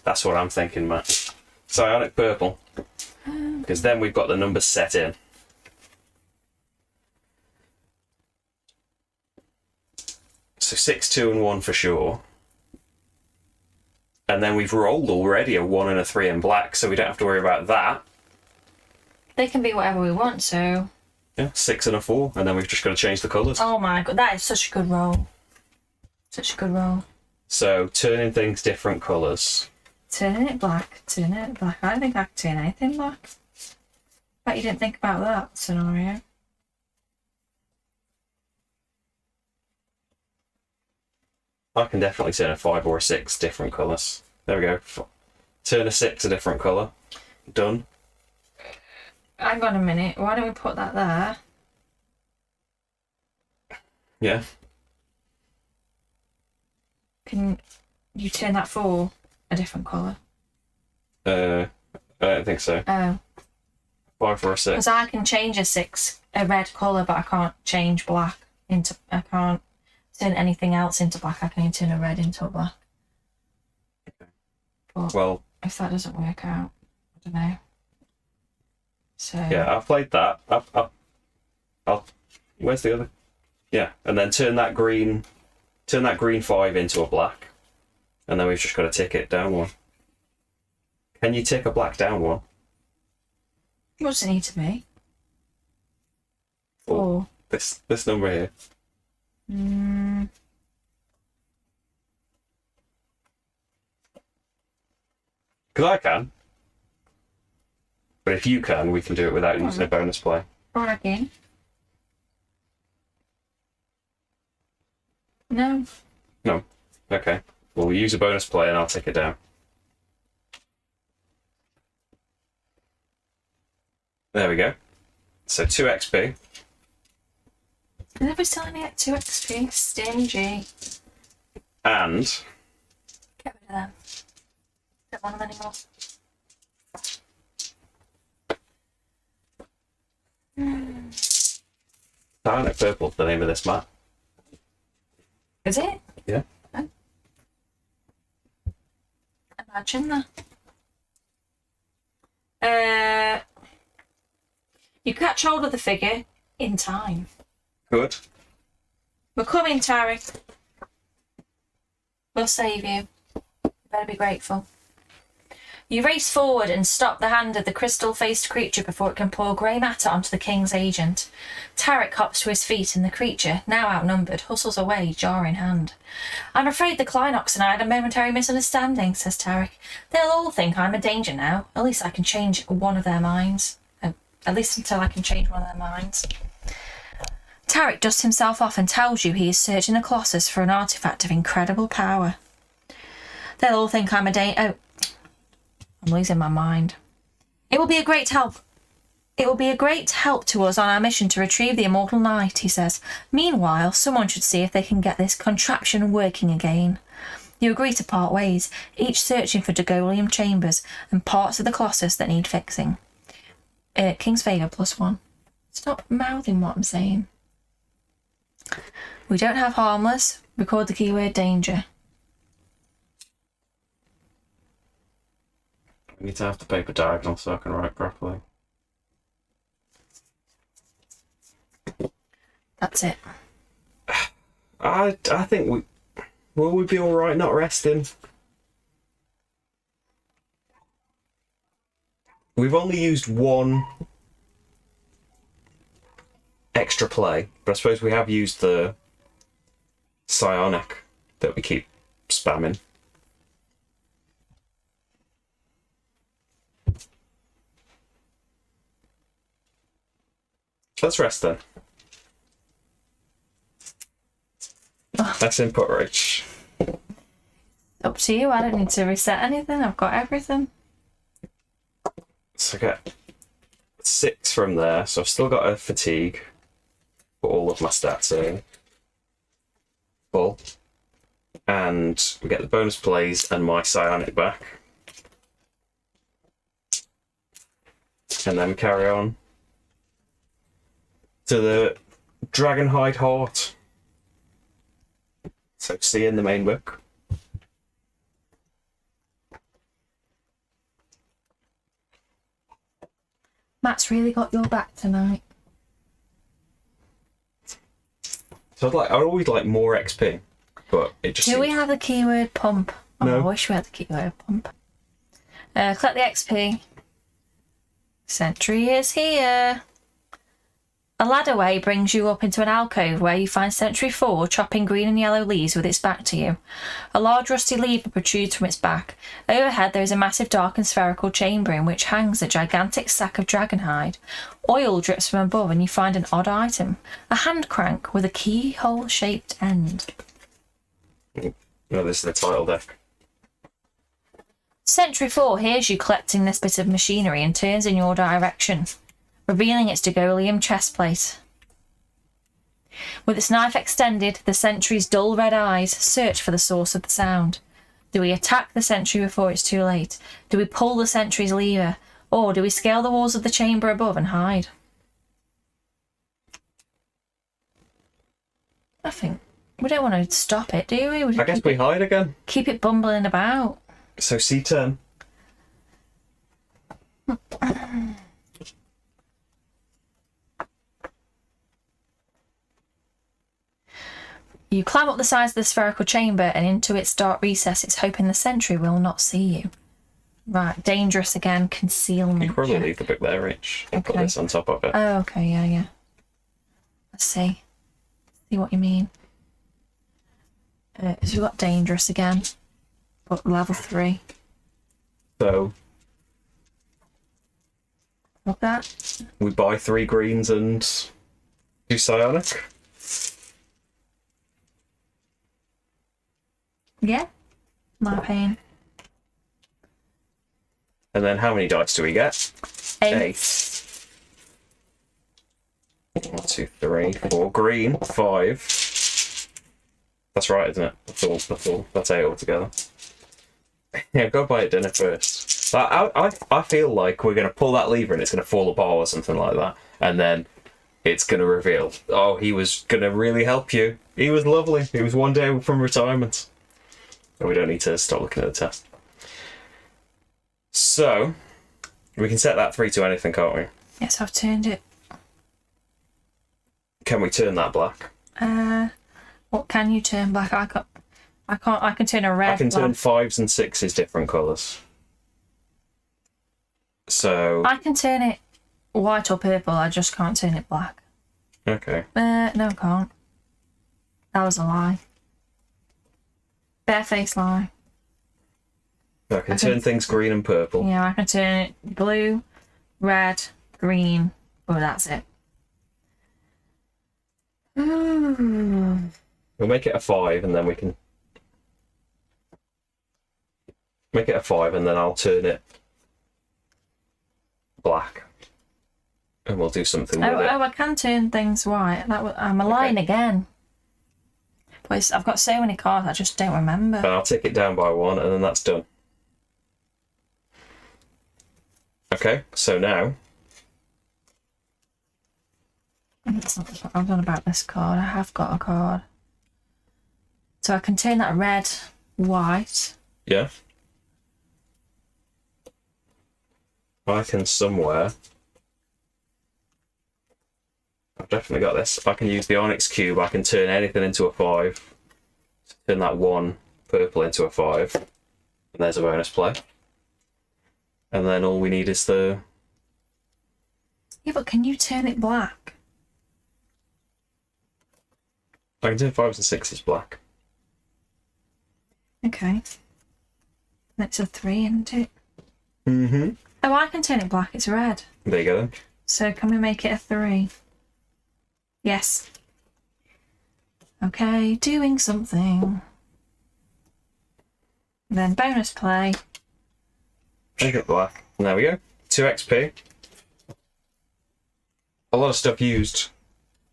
That's what I'm thinking, Matt. Psionic purple, because then we've got the numbers set in. So 6, 2, and 1 for sure. And then we've rolled already a 1 and a 3 in black, so we don't have to worry about that. They can be whatever we want, so... Yeah, 6 and a 4, and then we've just got to change the colours. Oh my god, that is such a good roll. Such a good roll. So, turning things different colours. Turning it black, turning it black. I don't think I can turn anything black. Bet you didn't think about that scenario. I can definitely turn a 5 or a 6 different colours. There we go. Turn a 6 a different colour. Done. Hang on a minute, why don't we put that there? Yeah. Can you turn that for a different colour? I don't think so. Oh. 5 or a 6. Because I can change a red colour, but I can't change black into... I can't turn anything else into black. I can only turn a red into a black. But Well, if that doesn't work out, I don't know. So... yeah, I've played that. I'll where's the other? Yeah, and then turn that green 5 into a black, and then we've just got to tick it down 1. Can you tick a black down 1? What does it need to be? 4. 4. This number here. Because I can. But if you can, we can do it without using a bonus play. Bragging. No. No. Okay. Well, we'll use a bonus play and I'll tick it down. There we go. So 2 XP. Every time I get 2 XP, stingy. And Get rid of them. Don't want them anymore. Starlit Purple's the name of this map. Is it? Yeah. Oh. Imagine that. You catch hold of the figure in time. Good. We're coming, Tarik. We'll save you. You better be grateful. You race forward and stop the hand of the crystal-faced creature before it can pour grey matter onto the king's agent. Tarik hops to his feet and the creature, now outnumbered, hustles away, jar in hand. I'm afraid the Clinox and I had a momentary misunderstanding, says Tarik. They'll all think I'm a danger now. At least I can change one of their minds. At least until I can change one of their minds. Tarik dusts himself off and tells you he is searching the Colossus for an artifact of incredible power. They'll all think I'm a danger. Oh, I'm losing my mind. It will be a great help. It will be a great help to us on our mission to retrieve the immortal knight, he says. Meanwhile, someone should see if they can get this contraption working again. You agree to part ways, each searching for Degolium chambers and parts of the Colossus that need fixing. King's favour +1. Stop mouthing what I'm saying. We don't have harmless. Record the keyword danger. I need to have the paper diagonal so I can write properly. That's it. I think will we be alright not resting? We've only used one extra play, but I suppose we have used the psionic that we keep spamming. Let's rest then. Let's input Rach. Up to you. I don't need to reset anything. I've got everything. So I get 6 from there, so I've still got a fatigue. Put all of my stats in. Full. And we get the bonus plays and my psionic back. And then carry on to the Dragonhide Heart. So see you in the main book. Matt's really got your back tonight. So I'd always like more XP, but it just. Do we have the keyword pump? Oh, No. I wish we had the keyword pump. Collect the XP. Sentry is here. A ladderway brings you up into an alcove where you find Sentry 4 chopping green and yellow leaves with its back to you. A large rusty lever protrudes from its back. Overhead there is a massive dark and spherical chamber in which hangs a gigantic sack of dragon hide. Oil drips from above and you find an odd item. A hand crank with a keyhole-shaped end. No, this is the title deck. Sentry 4 hears you collecting this bit of machinery and turns in your direction, revealing its Degolium chestplate. With its knife extended, the sentry's dull red eyes search for the source of the sound. Do we attack the sentry before it's too late? Do we pull the sentry's lever? Or do we scale the walls of the chamber above and hide? I think we don't want to stop it, do we? I guess we hide again. Keep it bumbling about. So C10. You climb up the sides of the spherical chamber and into its dark recesses, hoping the sentry will not see you. Right, dangerous again, concealment. You can probably check. leave the book there, Rach, and put Okay. this on top of it. Oh, okay, yeah. Let's see. See what you mean. So we've got dangerous again, but level 3. So Look at that. we buy 3 greens and do psionic. Yeah. My pain. And then how many dice do we get? 8. 8. 1, 2, 3, 4. Green, 5. That's right, isn't it? That's all. That's 8 altogether. Yeah, go buy a dinner first. I feel like we're going to pull that lever and it's going to fall apart or something like that. And then it's going to reveal, oh, he was going to really help you. He was lovely. He was one day from retirement. And we don't need to stop looking at the test. So, we can set that 3 to anything, can't we? Yes, I've turned it. Can we turn that black? What can you turn black? I can turn a red. I can turn black. 5s and 6s different colours. So... I can turn it white or purple, I just can't turn it black. Okay. No, I can't. That was a lie. Barefaced lie. I can turn things green and purple. Yeah, I can turn it blue, red, green. Oh, that's it. We'll make it a 5 and then we can... Make it a 5 and then I'll turn it black. And we'll do something with it. Oh, I can turn things white. I'm lying again. But I've got so many cards, I just don't remember. And I'll take it down by 1 and then that's done. Okay, so now... That's not what I've done about this card. I have got a card. So I can turn that red white. Yeah. I can somewhere... I've definitely got this. If I can use the Onyx Cube, I can turn anything into a 5. Turn that 1 purple into a 5. And there's a bonus play. And then all we need is the... Yeah, but can you turn it black? I can turn 5s and 6s black. Okay. That's a 3, isn't it? Mm-hmm. Oh, I can turn it black. It's red. There you go then. So can we make it a 3? Yes. Okay, doing something. Then bonus play. Make it black. And there we go. 2 XP. A lot of stuff used.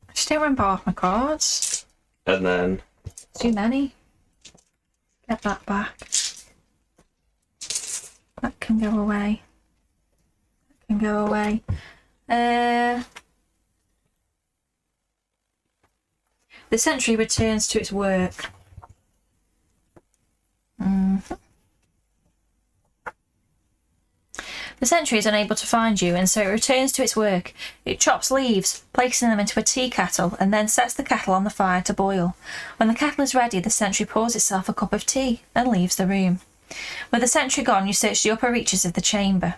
I just don't remember half my cards. And then... Too many. Get that back. That can go away. That can go away. The sentry returns to its work. The sentry is unable to find you, and so it returns to its work. It chops leaves, placing them into a tea kettle, and then sets the kettle on the fire to boil. When the kettle is ready, the sentry pours itself a cup of tea and leaves the room. With the sentry gone, you search the upper reaches of the chamber.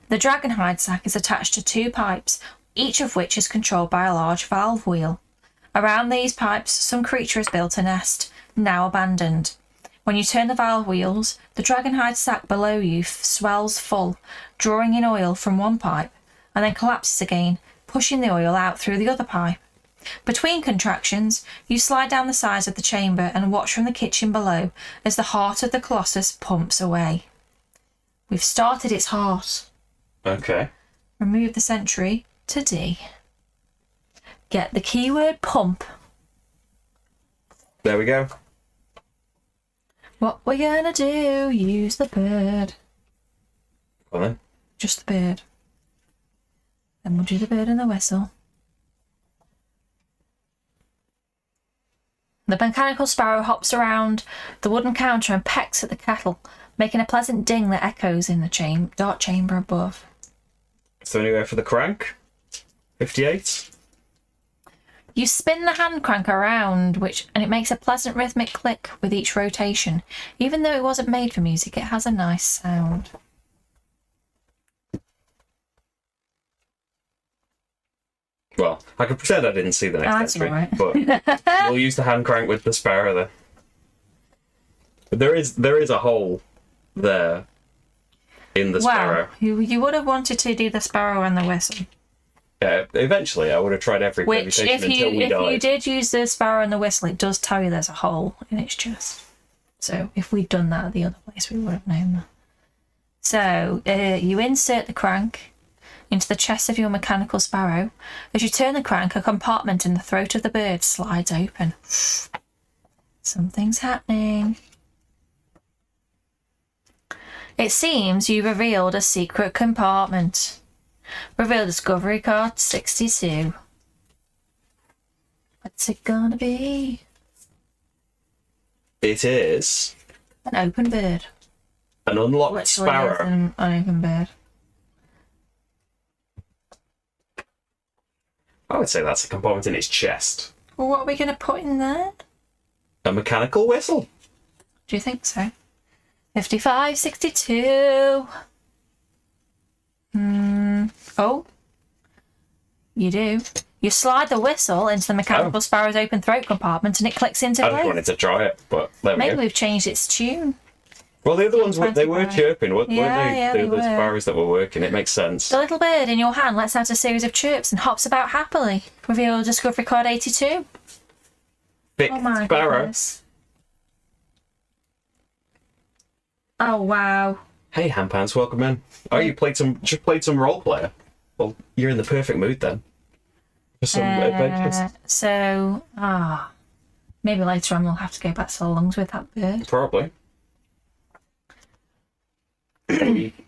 The dragonhide sack is attached to 2 pipes, each of which is controlled by a large valve wheel. Around these pipes, some creature has built a nest, now abandoned. When you turn the valve wheels, the dragonhide sack below you swells full, drawing in oil from one pipe, and then collapses again, pushing the oil out through the other pipe. Between contractions, you slide down the sides of the chamber and watch from the kitchen below as the heart of the Colossus pumps away. We've started its heart. Okay. Remove the sentry to D. Get the keyword pump. There we go. What we're gonna do, use the bird. Go on then. Just the bird. Then we'll do the bird and the whistle. The mechanical sparrow hops around the wooden counter and pecks at the kettle, making a pleasant ding that echoes in the dark chamber above. So anyway, for the crank, 58. You spin the hand crank around, and it makes a pleasant rhythmic click with each rotation. Even though it wasn't made for music, it has a nice sound. Well, I could pretend I didn't see the next That's entry, all right. but we'll use the hand crank with the sparrow then. But there is a hole there in the sparrow. Well, you would have wanted to do the sparrow and the whistle. Yeah, eventually I would have tried every Which, permutation until we if died. you did use the sparrow and the whistle, it does tell you there's a hole in its chest. So if we'd done that at the other place, we would have known that. So you insert the crank into the chest of your mechanical sparrow. As you turn the crank, a compartment in the throat of the bird slides open. Something's happening. It seems you revealed a secret compartment. Reveal discovery card 62. What's it gonna be? It is An open bird. an unlocked Literally sparrow. is an open bird. I would say that's a compartment in its chest. Well, what are we gonna put in there? A mechanical whistle. Do you think so? 55, 62. Oh. You do. You slide the whistle into the mechanical sparrow's open throat compartment and it clicks into I just place. wanted to try it, but there we Maybe go. we've changed its tune. Well, the other ones, they were 25. chirping, weren't Yeah, they? they The were. sparrows that were working, it makes sense. The little bird in your hand lets out a series of chirps and hops about happily. Reveal discovery card 82. Big Oh my sparrow. goodness. Oh wow. Hey, Handpants, welcome in. Oh, you played some role player. Well, you're in the perfect mood then for some adventures. So, maybe later on we'll have to go back to the lungs with that bird. Probably.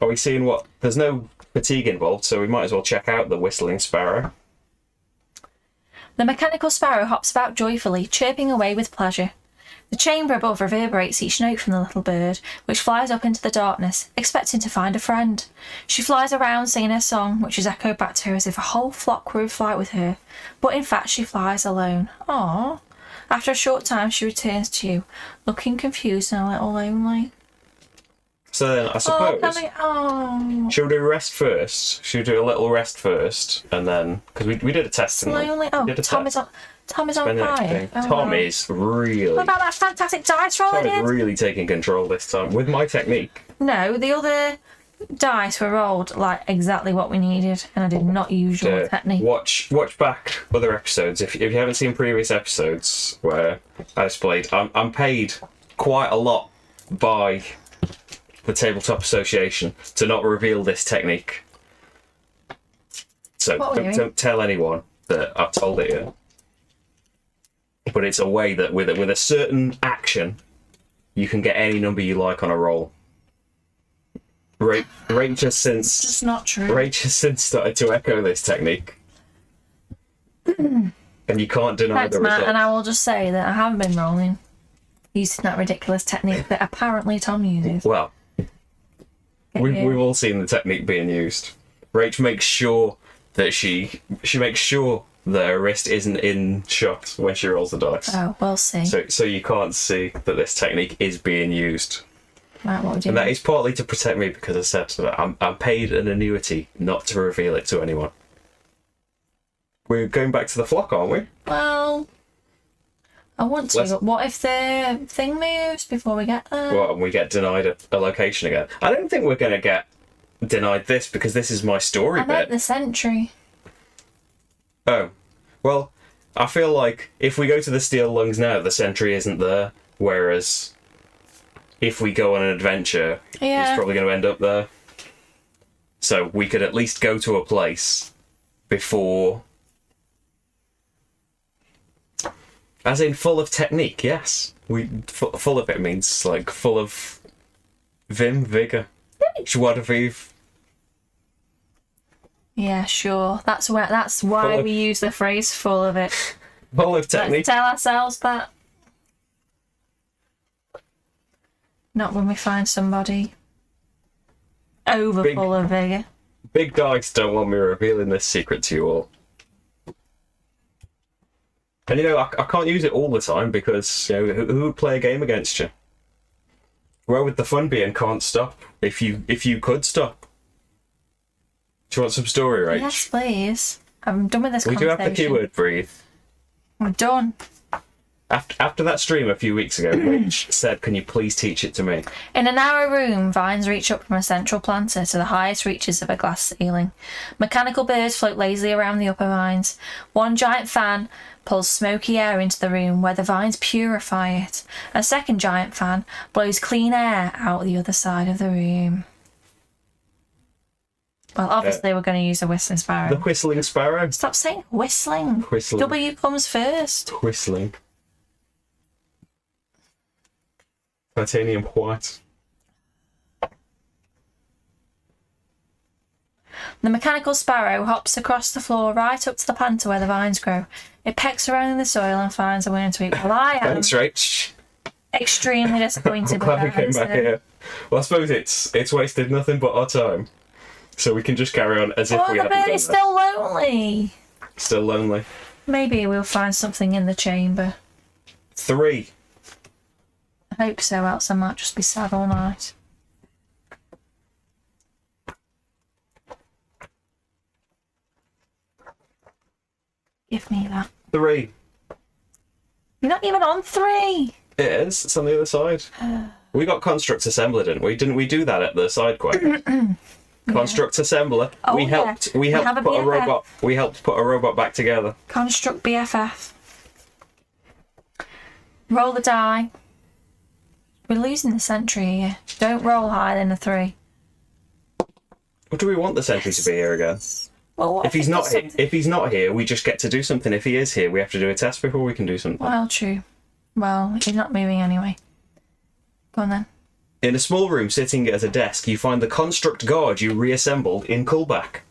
Are we seeing what? There's no fatigue involved, so we might as well check out the whistling sparrow. The mechanical sparrow hops about joyfully, chirping away with pleasure. The chamber above reverberates each note from the little bird, which flies up into the darkness, expecting to find a friend. She flies around singing her song, which is echoed back to her as if a whole flock were in flight with her, but in fact she flies alone. Aww. After a short time she returns to you, looking confused and a little lonely. So then, I suppose, should we do rest first? Should we do a little rest first, and then because we did a test, didn't we? Lonely. We Oh, did a Tom is test. on. Tom is on Spend the next fire. thing. Oh, Tom wow. is really, What about that fantastic dice roll I Tom is did? really taking control this time with my technique. No, the other dice were rolled like exactly what we needed, and I did not use your technique. Watch back other episodes if you haven't seen previous episodes where I displayed. I'm paid quite a lot by the Tabletop Association to not reveal this technique. So What were you don't tell anyone that I've told it yet. But it's a way that with a certain action, you can get any number you like on a roll. Rach has since It's not true. Rach has since started to echo this technique. And you can't deny Thanks, the Matt, results. and I will just say that I haven't been rolling using that ridiculous technique that apparently Tom uses. Well, we've Yeah. all seen the technique being used. Rach makes sure that she makes sure that her wrist isn't in shot when she rolls the dice. Oh, we'll see. So you can't see that this technique is being used. Right, what would you And that do? is partly to protect me because I said that I'm paid an annuity not to reveal it to anyone. We're going back to the flock, aren't we? Well, I want to, Let's- but what if the thing moves before we get there? Well, and we get denied a location again. I don't think we're going to get denied this because this is my story I meant bit. the sentry. Oh, well, I feel like if we go to the Steel Lungs now, the sentry isn't there. Whereas if we go on an adventure, Yeah. it's probably going to end up there. So we could at least go to a place before. As in full of technique, yes. Full of it means like full of vim, vigour, joie de vivre. Yeah, sure. That's why Full of- we use the phrase "full of it." Full of Let's technique. tell ourselves that. Not when we find somebody over Big- full of vigour. Big dice don't want me revealing this secret to you all. And you know, I can't use it all the time because, you know, who would play a game against you? Where would the fun be and can't stop? If you could stop. Do you want some story, Rach? Yes, please. I'm done with this We do conversation. have the keyword breathe. I'm done. After that stream a few weeks ago, Rach said, "Can you please teach it to me?" In a narrow room, vines reach up from a central planter to the highest reaches of a glass ceiling. Mechanical birds float lazily around the upper vines. One giant fan pulls smoky air into the room where the vines purify it. A second giant fan blows clean air out the other side of the room. Well, obviously we're going to use a whistling sparrow. The whistling sparrow. Stop saying whistling. Whistling. W comes first. Whistling. Titanium white. The mechanical sparrow hops across the floor right up to the planter where the vines grow. It pecks around in the soil and finds a worm to eat. Well, I am Thanks, Rach. extremely disappointed with Glad we that came back incident. here. Well, I suppose it's wasted nothing but our time. So we can just carry on as if Oh, we the hadn't done bird is that. still lonely. Still lonely. Maybe we'll find something in the chamber. 3. I hope so, else I might just be sad all night. Give me that. 3. You're not even on 3. It is. It's on the other side. We got construct assembler, didn't we? Didn't we do that at the side quest? Construct assembler. Oh, we yeah. helped. We We helped have a put a BFF. robot. We helped put a robot back together. Construct BFF. Roll the die. We're losing the sentry here. Don't roll higher than a 3. What do we want the sentry to be here again? Well, what If he's not there's here, if he's not here, we just get to do something. If he is here, we have to do a test before we can do something. Well, true. Well, he's not moving anyway. Go on then. In a small room sitting at a desk, you find the construct guard you reassembled in Cullback.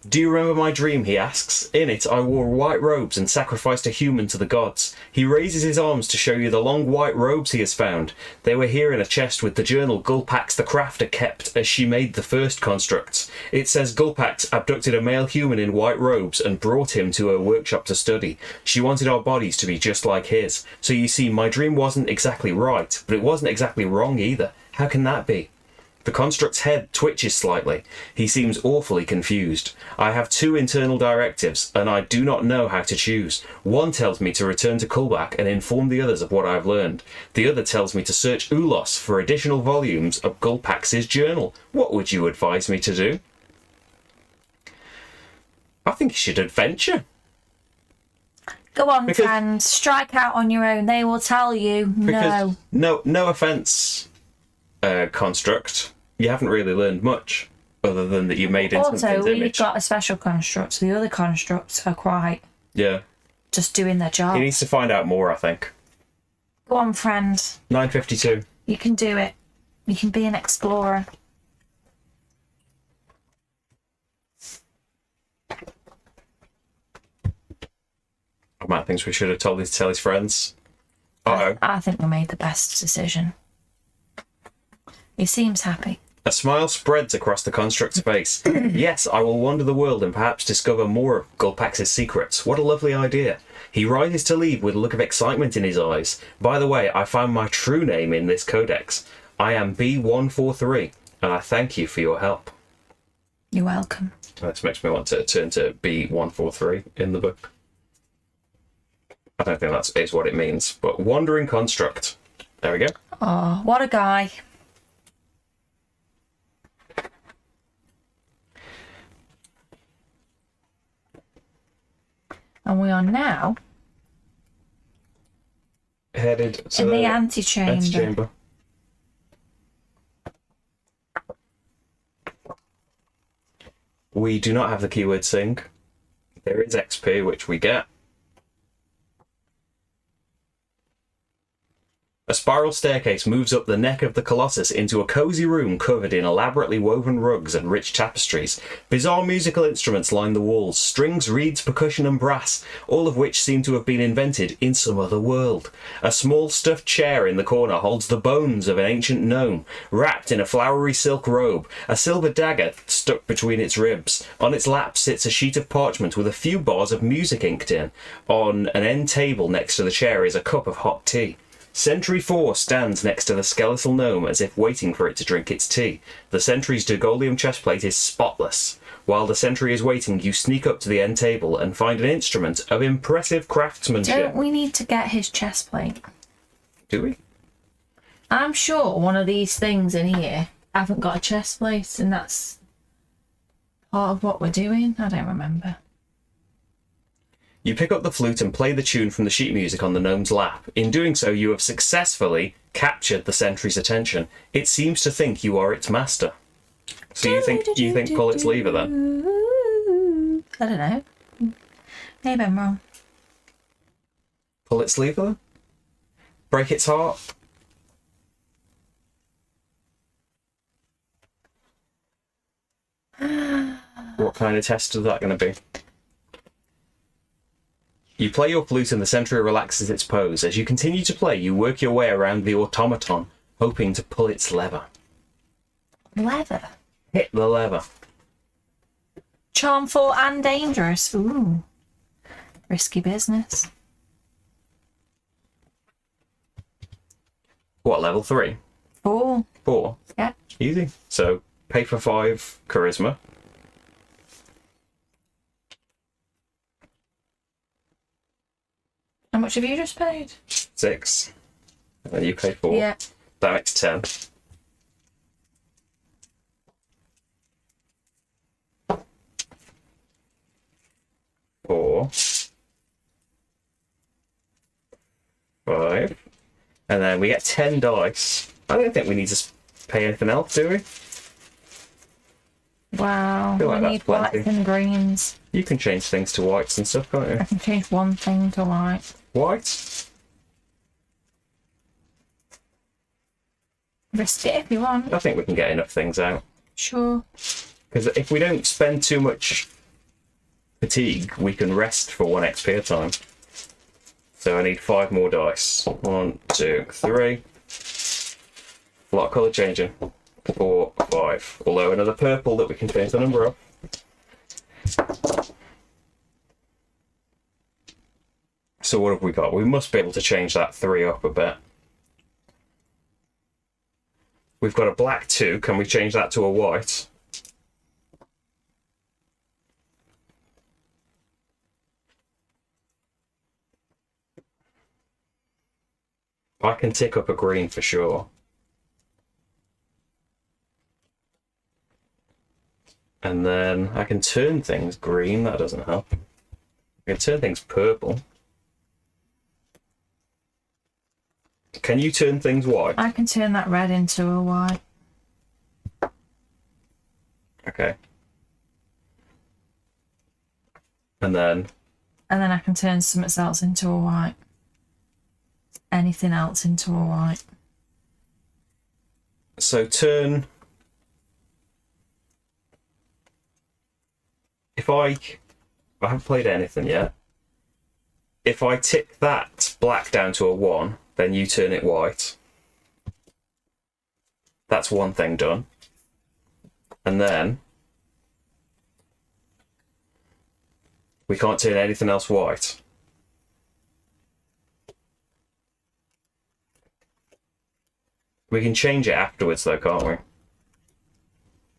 Do you remember my dream, he asks. In it, I wore white robes and sacrificed a human to the gods. He raises his arms to show you the long white robes he has found. They were here in a chest with the journal Gulpax the Crafter kept as she made the first constructs. It says Gulpax abducted a male human in white robes and brought him to her workshop to study. She wanted our bodies to be just like his. So you see, my dream wasn't exactly right, but it wasn't exactly wrong either. How can that be? The construct's head twitches slightly. He seems awfully confused. I have 2 internal directives, and I do not know how to choose. One tells me to return to Cullback and inform the others of what I've learned. The other tells me to search Ulos for additional volumes of Gulpax's journal. What would you advise me to do? I think you should adventure. Go on, Because- friend. Strike out on your own. They will tell you Because no. no offence, construct. You haven't really learned much, other than that you made into Also, something's we've image. got a special construct. The other constructs are quite Yeah. just doing their job. He needs to find out more, I think. Go on, friend. 9:52. You can do it. You can be an explorer. Matt thinks we should have told him to tell his friends. Uh-oh. I think we made the best decision. He seems happy. A smile spreads across the construct's face. Yes, I will wander the world and perhaps discover more of Gulpax's secrets. What a lovely idea. He rises to leave with a look of excitement in his eyes. By the way, I found my true name in this codex. I am B143, and I thank you for your help. You're welcome. This makes me want to turn to B143 in the book. I don't think that is what it means, but wandering construct. There we go. Oh, what a guy. And we are now Headed to in the antechamber. antechamber. We do not have the keyword sing. There is XP, which we get. A spiral staircase moves up the neck of the Colossus into a cosy room covered in elaborately woven rugs and rich tapestries. Bizarre musical instruments line the walls, strings, reeds, percussion and brass, all of which seem to have been invented in some other world. A small stuffed chair in the corner holds the bones of an ancient gnome, wrapped in a flowery silk robe, a silver dagger stuck between its ribs. On its lap sits a sheet of parchment with a few bars of music inked in. On an end table next to the chair is a cup of hot tea. Sentry 4 stands next to the skeletal gnome as if waiting for it to drink its tea. The sentry's Degolium chestplate is spotless. While the sentry is waiting, you sneak up to the end table and find an instrument of impressive craftsmanship. Don't we need to get his chest plate? Do we? I'm sure one of these things in here haven't got a chest plate, and that's part of what we're doing. I don't remember. You pick up the flute and play the tune from the sheet music on the gnome's lap. In doing so, you have successfully captured the sentry's attention. It seems to think you are its master. So you think pull its lever then? I don't know. Maybe I'm wrong. Pull its lever? Break its heart? What kind of test is that going to be? You play your flute and the sentry relaxes its pose. As you continue to play, you work your way around the automaton, hoping to pull its lever. Leather. Hit the lever. Charmful and dangerous. Ooh. Risky business. What, level 3? 4. 4? Yeah. Easy. So, pay for 5 charisma. How much have you just paid? 6. And then you pay 4. Yeah. That makes 10. Four. 5. And then we get 10 dice. I don't think we need to pay anything else, do we? Wow. I feel like I that's need plenty. whites and greens. You can change things to whites and stuff, can't you? I can change one thing to white. White? Risk it if you want. I think we can get enough things out. Sure. Because if we don't spend too much fatigue, we can rest for 1 XP at a time. So I need 5 more dice. 1, 2, 3. A lot of colour changing. 4, 5. Although another purple that we can change the number of. So what have we got? We must be able to change that 3 up a bit. We've got a black 2. Can we change that to a white? I can tick up a green for sure. And then I can turn things green. That doesn't help. I can turn things purple. Can you turn things white? I can turn that red into a white. Okay. And then I can turn something else into a white. Anything else into a white. so turn. If I haven't played anything yet. If I tick that black down to a 1, then you turn it white. That's one thing done. And then we can't turn anything else white. We can change it afterwards though, can't we?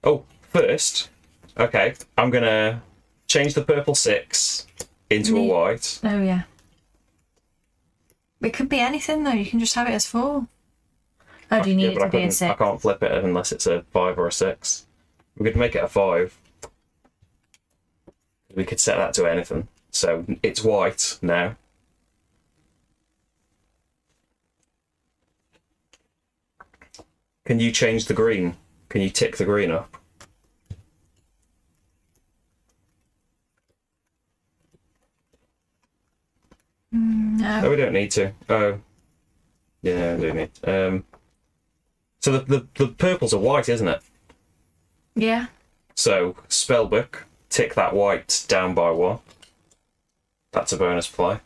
Oh, first, okay, I'm gonna change the purple 6 into a white. Oh yeah. It could be anything though, you can just have it as 4. Oh, do you need Yeah, it to be a I 6? can't flip it unless it's a 5 or a 6. We could make it a 5. We could set that to anything. So it's white now. Can you change the green? Can you tick the green up? No. Oh, we don't need to. Oh, yeah, we do need. So the purple's a white, isn't it? Yeah. So spellbook, tick that white down by 1. That's a bonus play.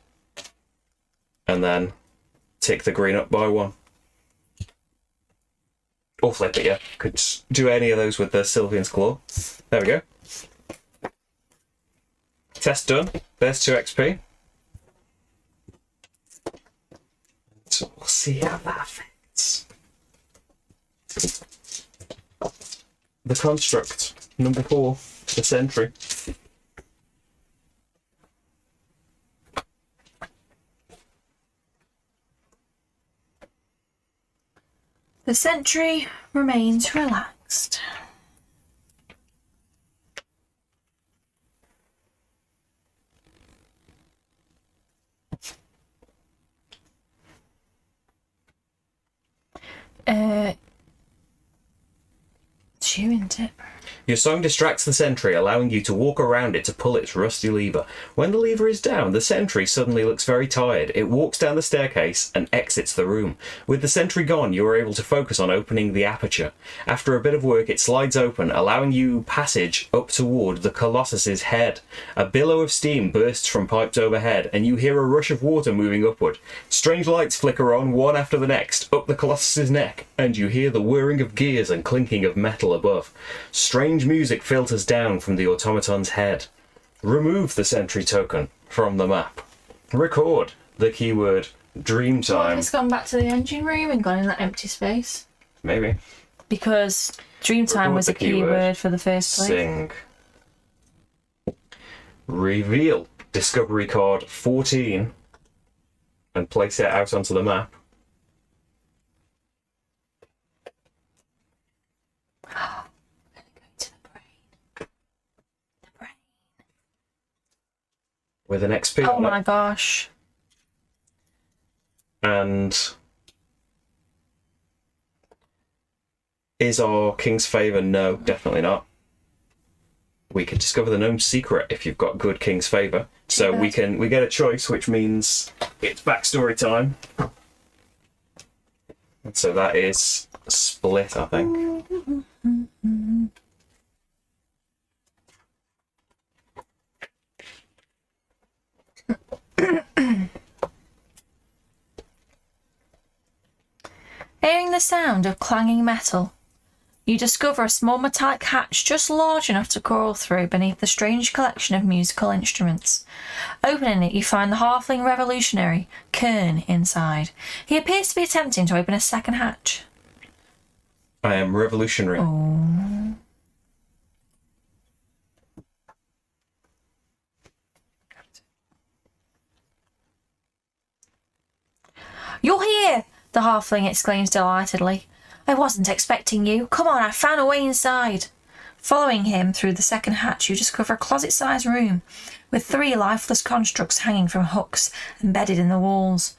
And then tick the green up by 1. Or flip it, yeah. Could do any of those with the Sylvian's Claw. There we go. Test done. There's 2 XP. So we'll see how that affects. The construct, number 4, the sentry. The sentry remains relaxed. It's you, isn't it? Your song distracts the sentry, allowing you to walk around it to pull its rusty lever. When the lever is down, the sentry suddenly looks very tired. It walks down the staircase and exits the room. With the sentry gone, you are able to focus on opening the aperture. After a bit of work, it slides open, allowing you passage up toward the Colossus's head. A billow of steam bursts from pipes overhead, and you hear a rush of water moving upward. Strange lights flicker on, one after the next, up the Colossus's neck, and you hear the whirring of gears and clinking of metal above. Strange music filters down from the automaton's head. Remove the sentry token from the map. Record the keyword Dreamtime. It's gone back to the engine room and gone in that empty space. Maybe. Because Dreamtime Record was the a keyword for the first place. Sing. Reveal discovery card 14 and place it out onto the map. With an XP Oh on my it. gosh. And is our King's Favour? No, definitely not. We can discover the known secret if you've got good King's Favour. So we get a choice, which means it's backstory time. And so that is split, I think. Hearing the sound of clanging metal, you discover a small metallic hatch just large enough to crawl through beneath the strange collection of musical instruments. Opening it, you find the halfling revolutionary, Kern, inside. He appears to be attempting to open a second hatch. I am revolutionary. Oh. You're here! The halfling exclaims delightedly. I wasn't expecting you. Come on, I found a way inside. Following him through the second hatch, you discover a closet-sized room with 3 lifeless constructs hanging from hooks embedded in the walls.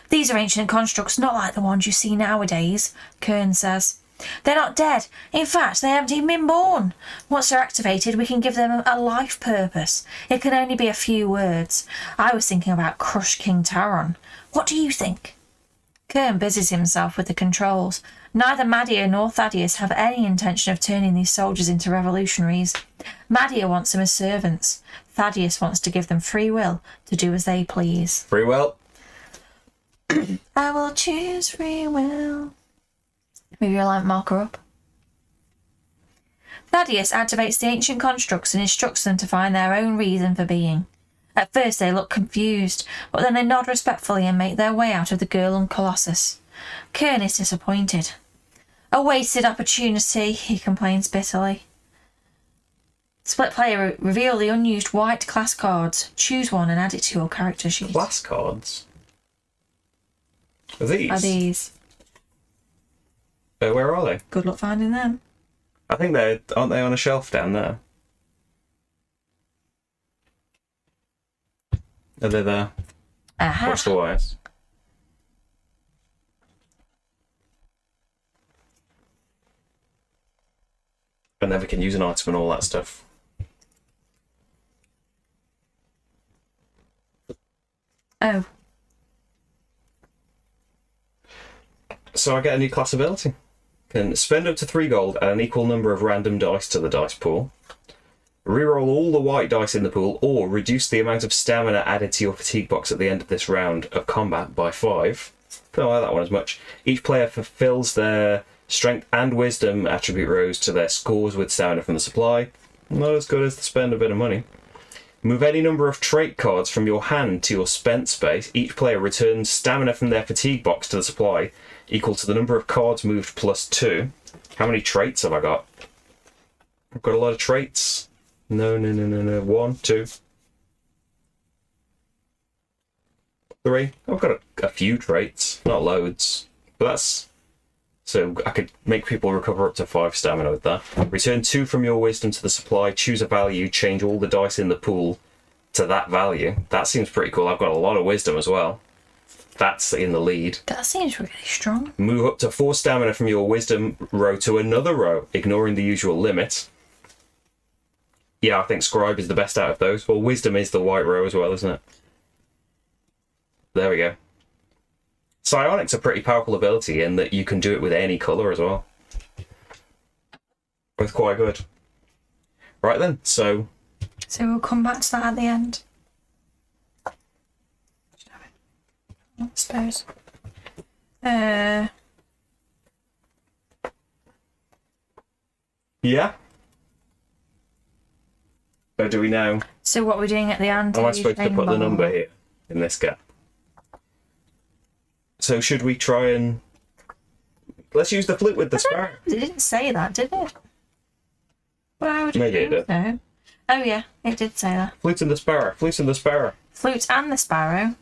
These are ancient constructs, not like the ones you see nowadays, Kern says. They're not dead. In fact, they haven't even been born. Once they're activated, we can give them a life purpose. It can only be a few words. I was thinking about Crush King Taron. What do you think? Kern busies himself with the controls. Neither Madia nor Thaddeus have any intention of turning these soldiers into revolutionaries. Madia wants them as servants. Thaddeus wants to give them free will to do as they please. Free will. I will choose free will. Move your lamp marker up. Thaddeus activates the ancient constructs and instructs them to find their own reason for being. At first they look confused, but then they nod respectfully and make their way out of the Girlung Colossus. Kern is disappointed. A wasted opportunity, he complains bitterly. Split player, reveal the unused white class cards. Choose one and add it to your character sheet. Class cards? Are these? Are these? Where are they? Good luck finding them. I think aren't they on a shelf down there? Are they there? Aha. Watch the wires. And then we can use an item and all that stuff. Oh. So I get a new class ability. Can spend up to 3 gold and an equal number of random dice to the dice pool. Reroll all the white dice in the pool, or reduce the amount of stamina added to your fatigue box at the end of this round of combat by 5. Don't like that one as much. Each player fulfills their strength and wisdom attribute rows to their scores with stamina from the supply. Not as good as to spend a bit of money. Move any number of trait cards from your hand to your spent space. Each player returns stamina from their fatigue box to the supply, equal to the number of cards moved plus 2. How many traits have I got? I've got a lot of traits. No. 1, 2, 3. I've got a few traits, not loads. But that's... So I could make people recover up to 5 stamina with that. Return 2 from your wisdom to the supply. Choose a value. Change all the dice in the pool to that value. That seems pretty cool. I've got a lot of wisdom as well. That's in the lead. That seems really strong. Move up to 4 stamina from your wisdom row to another row, ignoring the usual limit. Yeah, I think Scribe is the best out of those. Well, Wisdom is the white row as well, isn't it? There we go. Psionic's a pretty powerful ability in that you can do it with any colour as well. Both quite good. Right then, so we'll come back to that at the end. I suppose. yeah. So do we know? So what we're doing at the end? Am I supposed to put the number here in this gap? So should we try and let's use the flute with the sparrow? It didn't say that, did it? Well, I would Maybe it did. so. Oh yeah, it did say that. Flute and the sparrow. Flute and the sparrow. Flute and the sparrow.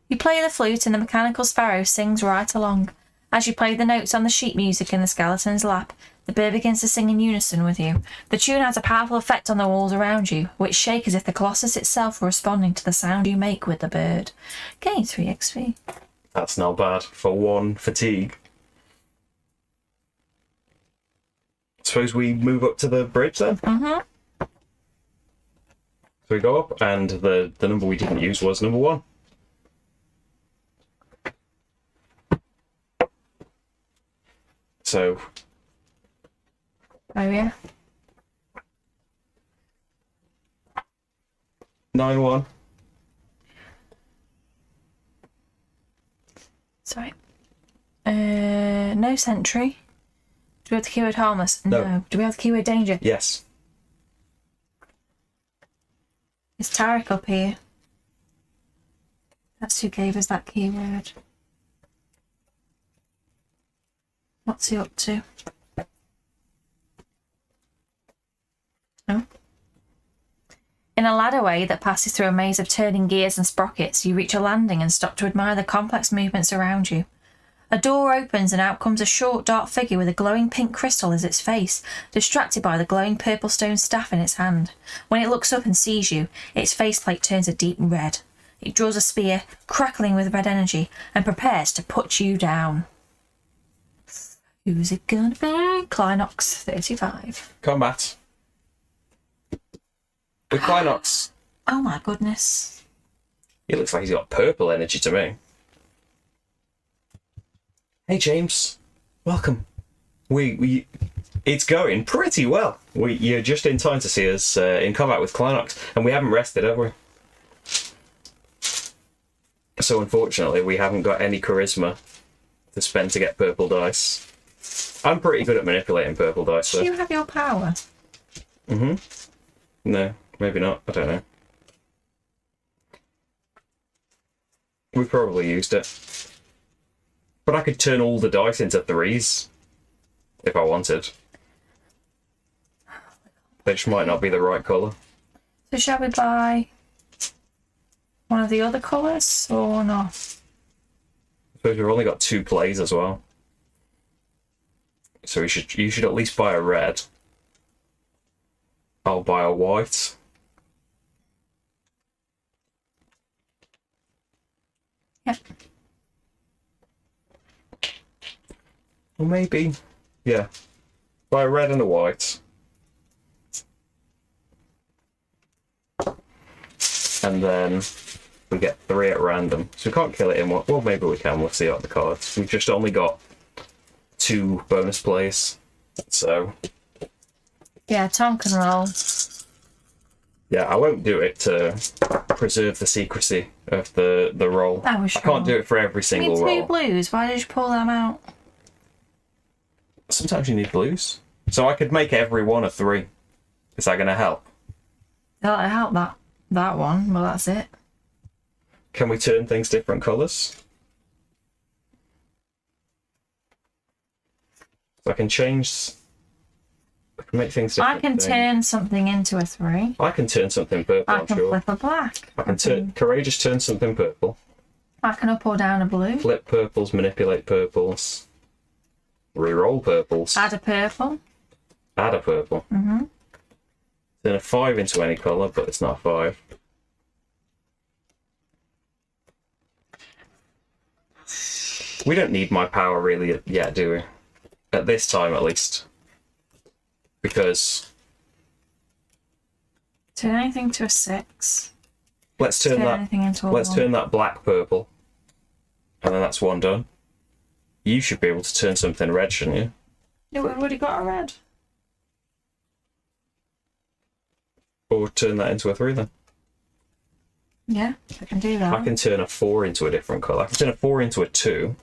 You play the flute and the mechanical sparrow sings right along. As you play the notes on the sheet music in the skeleton's lap, the bird begins to sing in unison with you. The tune has a powerful effect on the walls around you, which shake as if the Colossus itself were responding to the sound you make with the bird. Gain 3 XP. That's not bad for 1 fatigue. Suppose we move up to the bridge then? Mm-hmm. So we go up, and the number we didn't use was number 1. So... Oh yeah? 9-1. Sorry. No sentry. Do we have the keyword harmless? No. Do we have the keyword danger? Yes. Is Tarik up here? That's who gave us that keyword. What's he up to? No. In a ladderway that passes through a maze of turning gears and sprockets, you reach a landing and stop to admire the complex movements around you. A door opens and out comes a short, dark figure with a glowing pink crystal as its face, distracted by the glowing purple stone staff in its hand. When it looks up and sees you, its faceplate turns a deep red. It draws a spear, crackling with red energy, and prepares to put you down. Who's it gonna be? Clinox, 35. Combat. With Clinox. Oh my goodness. He looks like he's got purple energy to me. Hey James, welcome. It's going pretty well. You're just in time to see us in combat with Clinox, and we haven't rested, have we? So unfortunately, we haven't got any charisma to spend to get purple dice. I'm pretty good at manipulating purple dice, Do though. you have your power? No, maybe not. I don't know. We probably used it. But I could turn all the dice into 3s if I wanted. Which might not be the right colour. So shall we buy one of the other colours or not? I suppose we've only got 2 plays as well. So you should at least buy a red. I'll buy a white. Yep. Or maybe, yeah, buy a red and a white. And then we get 3 at random. So we can't kill it in one. Well, maybe we can. We'll see out the cards. We've just only got 2 bonus plays. So, Yeah, Tom can roll. yeah, I won't do it to preserve the secrecy of the roll. That was I can't do it for every You single need 2 roll. blues. Why did you pull them out? Sometimes you need blues. So I could make every one a 3. Is that going to help? That'll help that one. Well, that's it. Can we turn things different colours? So I can change... I can make things different. I can turn something into a 3. I can turn something purple, I I'm can sure. flip a black. I can turn... Courageous turn something purple. I can up or down a blue. Flip purples, manipulate purples. Reroll purples. Add a purple. Add a purple. Turn a 5 into any colour, but it's not a 5. We don't need my power really yet, do we? At this time, at least. Because... Turn anything to a 6. Let's turn anything into a let's 1. turn that black purple. And then that's one done. You should be able to turn something red, shouldn't you? No, we've already got a red. Or turn that into a 3 then. Yeah, I can do that. I can turn a 4 into a different colour. I can turn a 4 into a 2.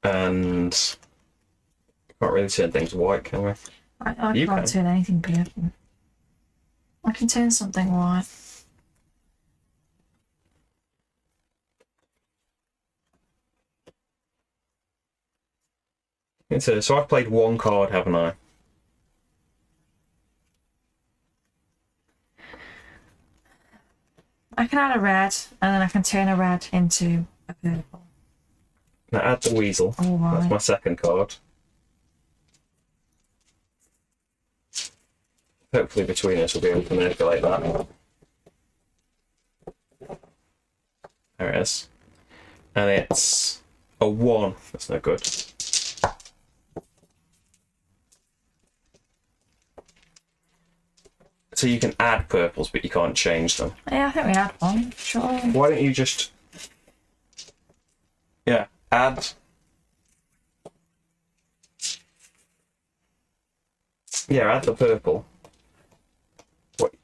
And... Can't really turn things white, can we? I can't turn anything purple. I can turn something white. So I've played one card, haven't I? I can add a red, and then I can turn a red into a purple. Now add the weasel. All right. That's my second card. Hopefully between us we'll be able to manipulate that. There it is. And it's a 1. That's no good. So you can add purples, but you can't change them. Yeah, I think we had one. Sure. Why don't you just... Yeah, add... Yeah, add the purple.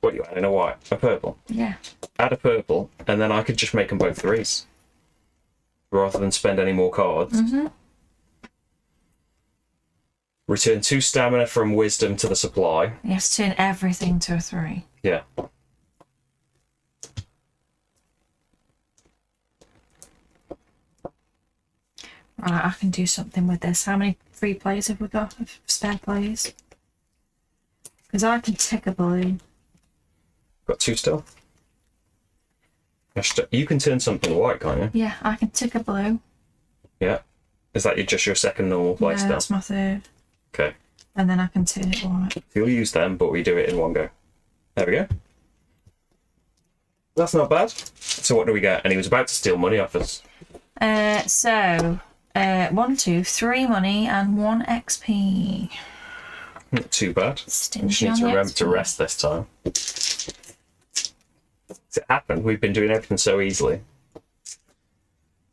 What you adding? A white? A purple? Yeah. Add a purple, and then I could just make them both 3s. Rather than spend any more cards. Mm-hmm. Return 2 stamina from wisdom to the supply. You have to turn everything to a 3. Yeah. Right, I can do something with this. How many free plays have we got? Spare plays? Because I can tick a blue. Got 2 still. You can turn something white, can't you? Yeah, I can tick a blue. Yeah. Is that just your second normal play Yeah, still? that's my third. Okay. And then I can turn it white. So you'll use them, but we do it in one go. There we go. That's not bad. So what do we get? And he was about to steal money off us. 1, 2, 3 money and 1 XP. Not too bad. Stingy Need on to the remember to XP. rest this time. It happened. We've been doing everything so easily.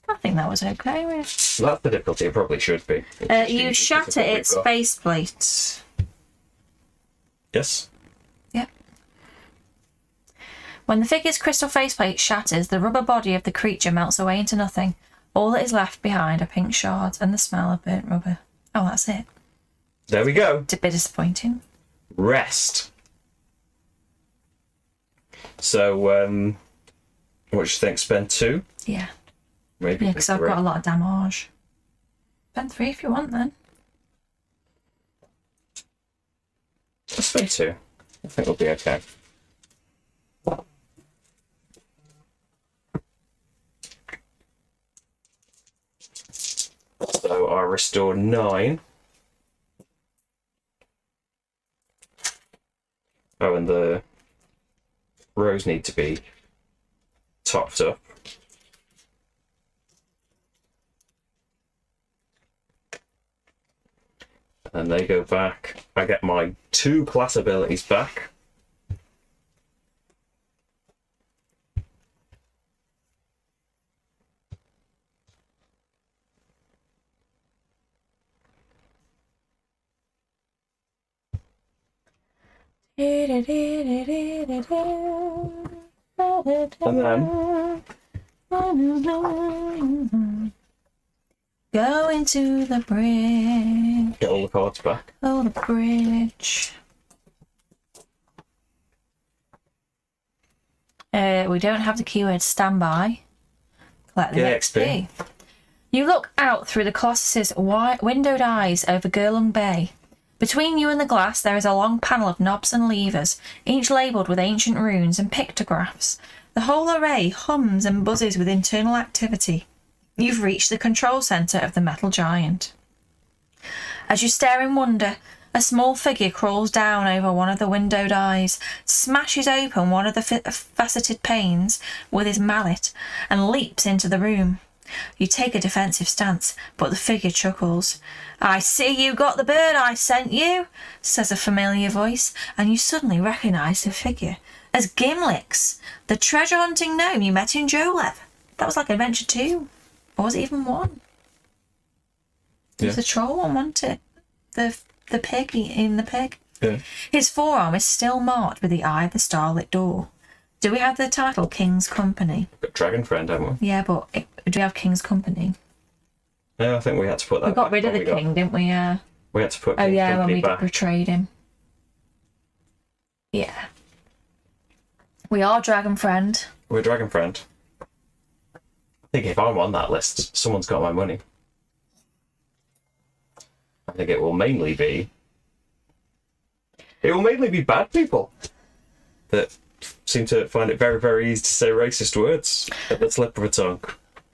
I think that was okay. That's the difficulty. It probably should be. You shatter its faceplate. Yes. Yep. When the figure's crystal faceplate shatters, the rubber body of the creature melts away into nothing. All that is left behind are pink shards and the smell of burnt rubber. Oh, that's it. There we go. It's a bit disappointing. Rest. So, what do you think? Spend 2? Yeah. Maybe. Yeah, because I've 3. got a lot of damage. Spend 3 if you want, then. Let's spend 2. I think we'll be okay. So I restore 9. Oh, and the rows need to be topped up. And they go back. I get my 2 class abilities back. And then Going to the bridge. get all the cards back. Oh, the bridge. We don't have the keyword standby. Collect the Get XP. You look out through the Colossus's windowed eyes over Gurlung Bay. Between you and the glass there is a long panel of knobs and levers, each labelled with ancient runes and pictographs. The whole array hums and buzzes with internal activity. You've reached the control centre of the metal giant. As you stare in wonder, A small figure crawls down over one of the windowed eyes, smashes open one of the faceted panes with his mallet, and leaps into the room. You take a defensive stance, but the figure chuckles. "I see you got the bird I sent you," says a familiar voice, and you suddenly recognise the figure as Gimlix, the treasure-hunting gnome you met in Jolev. That was like Adventure 2. Or was it even 1? It was the troll one, wasn't it? The pig eating the pig. Yeah. His forearm is still marked with the eye of the Starlit Door. Do we have the title King's Company? Got Dragon Friend, haven't we? Yeah, but do we have King's Company? No, I think we had to put that. We got rid of the king, didn't we? We had to put. Oh King's yeah, when Company we back. betrayed him. Yeah. We are Dragon Friend. We're Dragon Friend. I think if I'm on that list, someone's got my money. I think it will mainly be bad people that seem to find it very, very easy to say racist words at the slip of a tongue.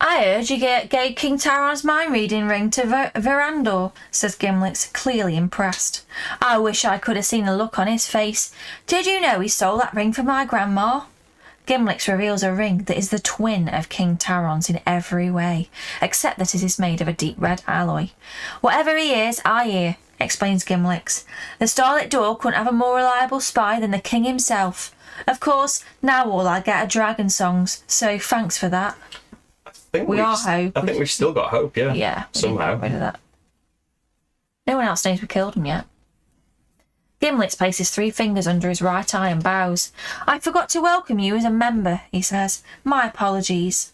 I heard you gave King Taron's mind-reading ring to Verandor, says Gimlix, clearly impressed. I wish I could have seen the look on his face. Did you know he stole that ring from my grandma? Gimlix reveals a ring that is the twin of King Taron's in every way, except that it is made of a deep red alloy. Whatever he is, I hear, explains Gimlix. The Starlit Door couldn't have a more reliable spy than the king himself. Of course, now all I get are dragon songs, so thanks for that. I think we've still got hope, yeah. Yeah, somehow. Get rid of that. No one else knows we killed him yet. Gimlix places 3 fingers under his right eye and bows. I forgot to welcome you as a member, he says. My apologies.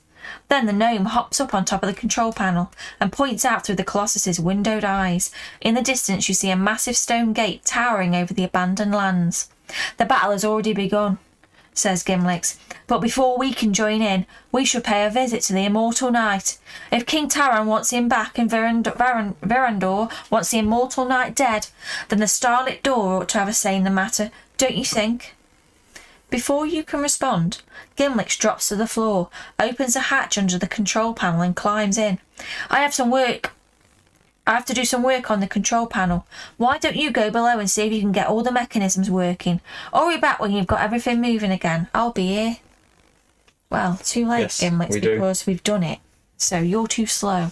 Then the gnome hops up on top of the control panel and points out through the Colossus's windowed eyes. In the distance you see a massive stone gate towering over the abandoned lands. The battle has already begun, says Gimlix, but before we can join in, we should pay a visit to the Immortal Knight. If King Taron wants him back and Verandor wants the Immortal Knight dead, then the Starlit Door ought to have a say in the matter, don't you think? Before you can respond, Gimlix drops to the floor, opens a hatch under the control panel and climbs in. I have to do some work on the control panel. Why don't you go below and see if you can get all the mechanisms working? Hurry back when you've got everything moving again. I'll be here. Well, too late, yes, Gimlix, because we've done it. So you're too slow.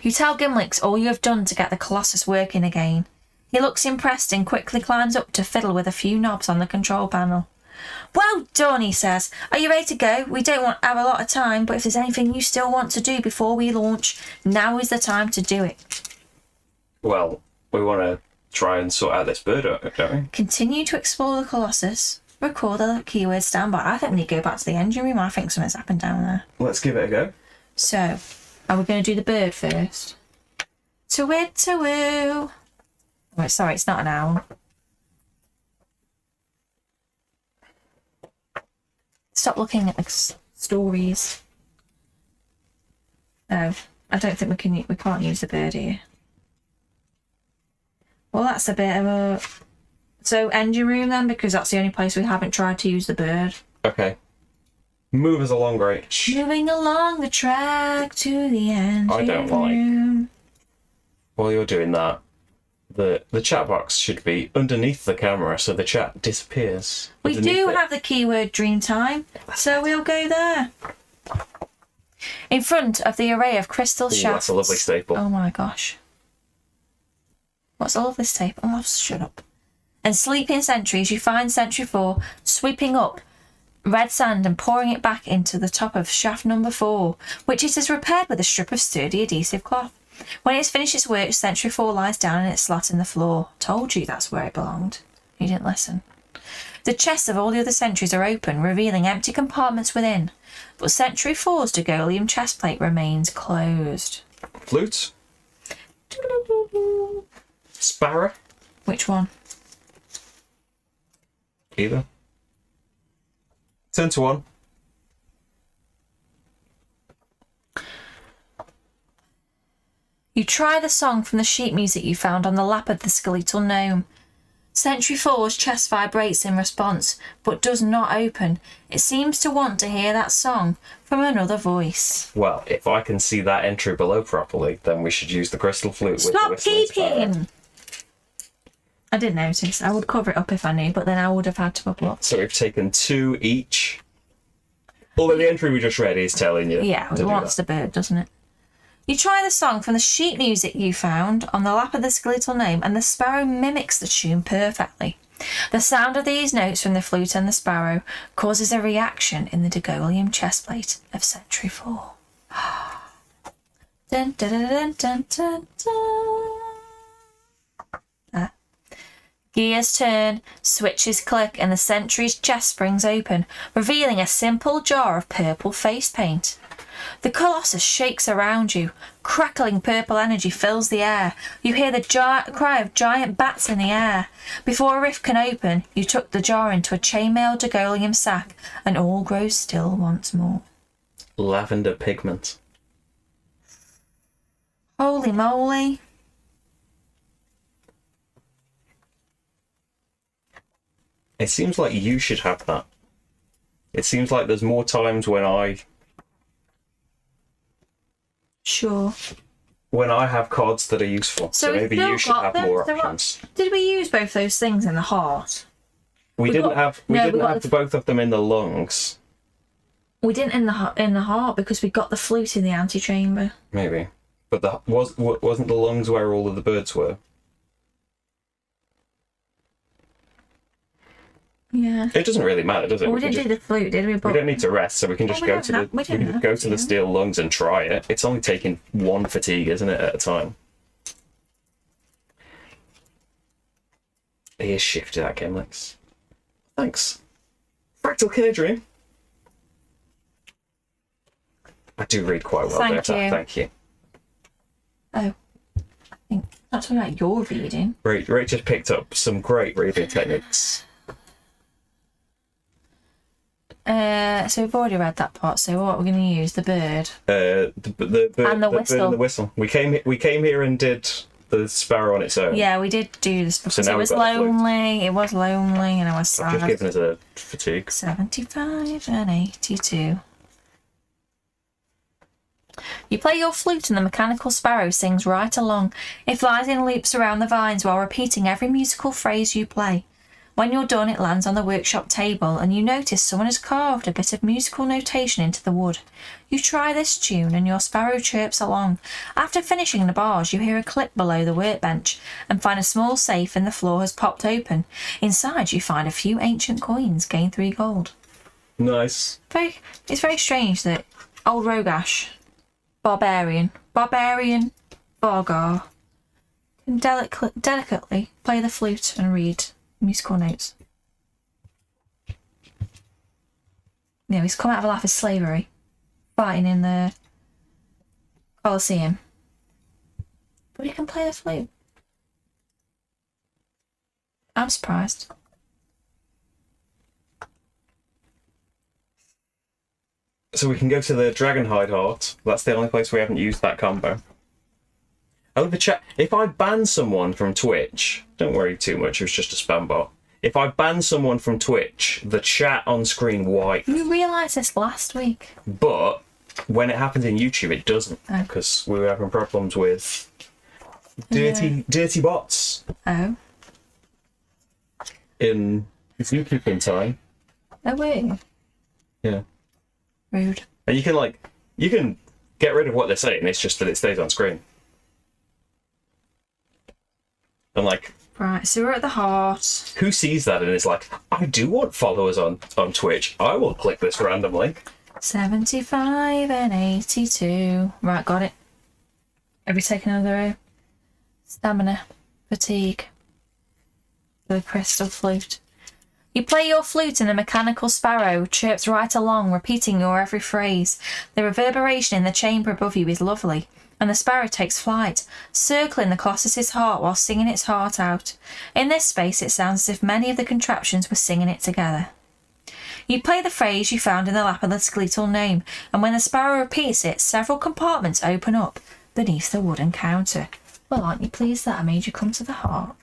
You tell Gimlix all you have done to get the Colossus working again. He looks impressed and quickly climbs up to fiddle with a few knobs on the control panel. Well done, he says. Are you ready to go? We don't have a lot of time, but if there's anything you still want to do before we launch, now is the time to do it. Well, we want to try and sort out this bird, don't we? Continue to explore the Colossus. Record the keyword standby. I think we need to go back to the engine room. I think something's happened down there. Let's give it a go. So, are we going to do the bird first? To-woo. Oh, sorry, it's not an owl. Stop looking at the stories. Oh, I don't think we can't use the bird here. Well, that's a bit of a... So, engine room then, because that's the only place we haven't tried to use the bird. Okay. Move us along, Rach. Moving along the track to the engine I don't room. While you're doing that, the chat box should be underneath the camera so the chat disappears. We do have the keyword Dreamtime, so we'll go there. In front of the array of crystal shafts. That's a lovely staple. Oh my gosh. What's all of this tape? Oh, shut up. And sleeping sentries, you find Sentry 4 sweeping up red sand and pouring it back into the top of shaft number 4, which it has repaired with a strip of sturdy adhesive cloth. When it's finished its work, Sentry 4 lies down in its slot in the floor. Told you that's where it belonged. You didn't listen. The chests of all the other sentries are open, revealing empty compartments within. But Sentry 4's Degolium chestplate remains closed. Flute? Sparrow? Which one? Either. Turn to 1. You try the song from the sheet music you found on the lap of the skeletal gnome. Sentry 4's chest vibrates in response, but does not open. It seems to want to hear that song from another voice. Well, if I can see that entry below properly, then we should use the crystal flute with the Stop whistling sparrow. peeping! I didn't notice. I would cover it up if I knew, but then I would have had to bubble up. So we've taken 2 each. Although the entry we just read is telling you. Yeah, it wants the bird, doesn't it? You try the song from the sheet music you found on the lap of the skeletal gnome, and the sparrow mimics the tune perfectly. The sound of these notes from the flute and the sparrow causes a reaction in the Degolium chestplate of Sentry 4. Dun, dun, dun, dun, dun, dun. Gears turn, switches click, and the sentry's chest springs open, revealing a simple jar of purple face paint. The Colossus shakes around you. Crackling purple energy fills the air. You hear the cry of giant bats in the air. Before a rift can open, you tuck the jar into a chainmail Degolium sack, and all grows still once more. Lavender pigment. Holy moly. It seems like you should have that. It seems like there's more times when I have cards that are useful. So maybe you should have more options. Did we use both those things in the heart? We didn't have both of them in the lungs. We didn't in the heart because we got the flute in the antechamber. Maybe. But wasn't the lungs where all of the birds were? Yeah. It doesn't really matter, does it? Well, we didn't do the flute, did we? We don't need to rest, so we can just go to the steel lungs and try it. It's only taking 1 fatigue, isn't it, at a time? He is shifted, that Kimlex. Thanks. Fractal Kinedream. I do read quite well, Thank you. Thank you. Oh. I think that's what about your reading. Rach just picked up some great reading techniques. So we've already read that part, so what we're going to use? The bird. The bird And the whistle. Bird and the whistle. We came here and did the sparrow on its own. Yeah, we did do this because So now it was we've got the flute. lonely. It was lonely, and I was sad. I've just given us a fatigue. 75 and 82. You play your flute and the mechanical sparrow sings right along. It flies in loops around the vines while repeating every musical phrase you play. When you're done, it lands on the workshop table and you notice someone has carved a bit of musical notation into the wood. You try this tune and your sparrow chirps along. After finishing the bars, you hear a click below the workbench and find a small safe in the floor has popped open. Inside, you find a few ancient coins, gain 3 gold. Nice. It's very strange that old Rogash, Barbarian, Vargar, can delicately play the flute and read musical notes. You know, he's come out of a life of slavery, fighting in the Colosseum, but he can play the flute. I'm surprised. So we can go to the Dragonhide Heart. That's the only place we haven't used that combo. Oh, the chat. If I ban someone from Twitch, don't worry too much, it was just a spam bot. If I ban someone from Twitch, the chat on screen wipes. You realised this last week. But when it happens in YouTube, it doesn't. Because we were having problems with dirty bots. Oh. In YouTube time. Oh, wait. Yeah. Rude. And you can get rid of what they're saying, it's just that it stays on screen. And right, so we're at the heart. Who sees that and is like, I do want followers on Twitch. I will click this random link. 75 and 82. Right, got it. Have we taken another stamina, fatigue, the crystal flute? You play your flute and the mechanical sparrow chirps right along, repeating your every phrase. The reverberation in the chamber above you is lovely, and the sparrow takes flight, circling the Colossus's heart while singing its heart out. In this space it sounds as if many of the contraptions were singing it together. You play the phrase you found in the lap of the skeletal gnome, and when the sparrow repeats it, several compartments open up beneath the wooden counter. Well, aren't you pleased that I made you come to the heart?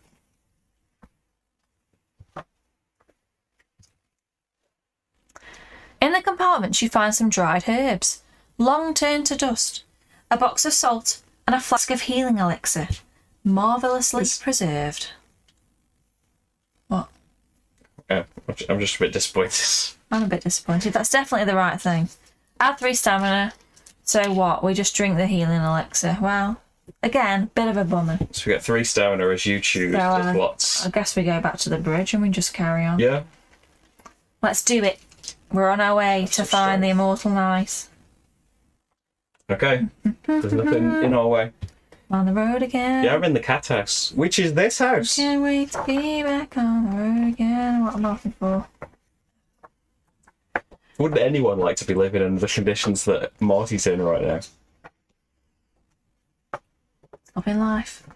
In the compartments you find some dried herbs, long turned to dust, a box of salt, and a flask of healing elixir, marvellously preserved. What? I'm just a bit disappointed. I'm a bit disappointed. That's definitely the right thing. Add 3 stamina. So what? We just drink the healing elixir. Well, again, bit of a bummer. So we get 3 stamina as you choose. So, What's... I guess we go back to the bridge and we just carry on. Yeah. Let's do it. We're on our way to find the immortal knight. Okay. There's nothing in our way. On the road again. Yeah, I'm in the cat house, which is this house. Can't wait to be back on the road again. What am I looking for? Wouldn't anyone like to be living under the conditions that Marty's in right now? Loving life.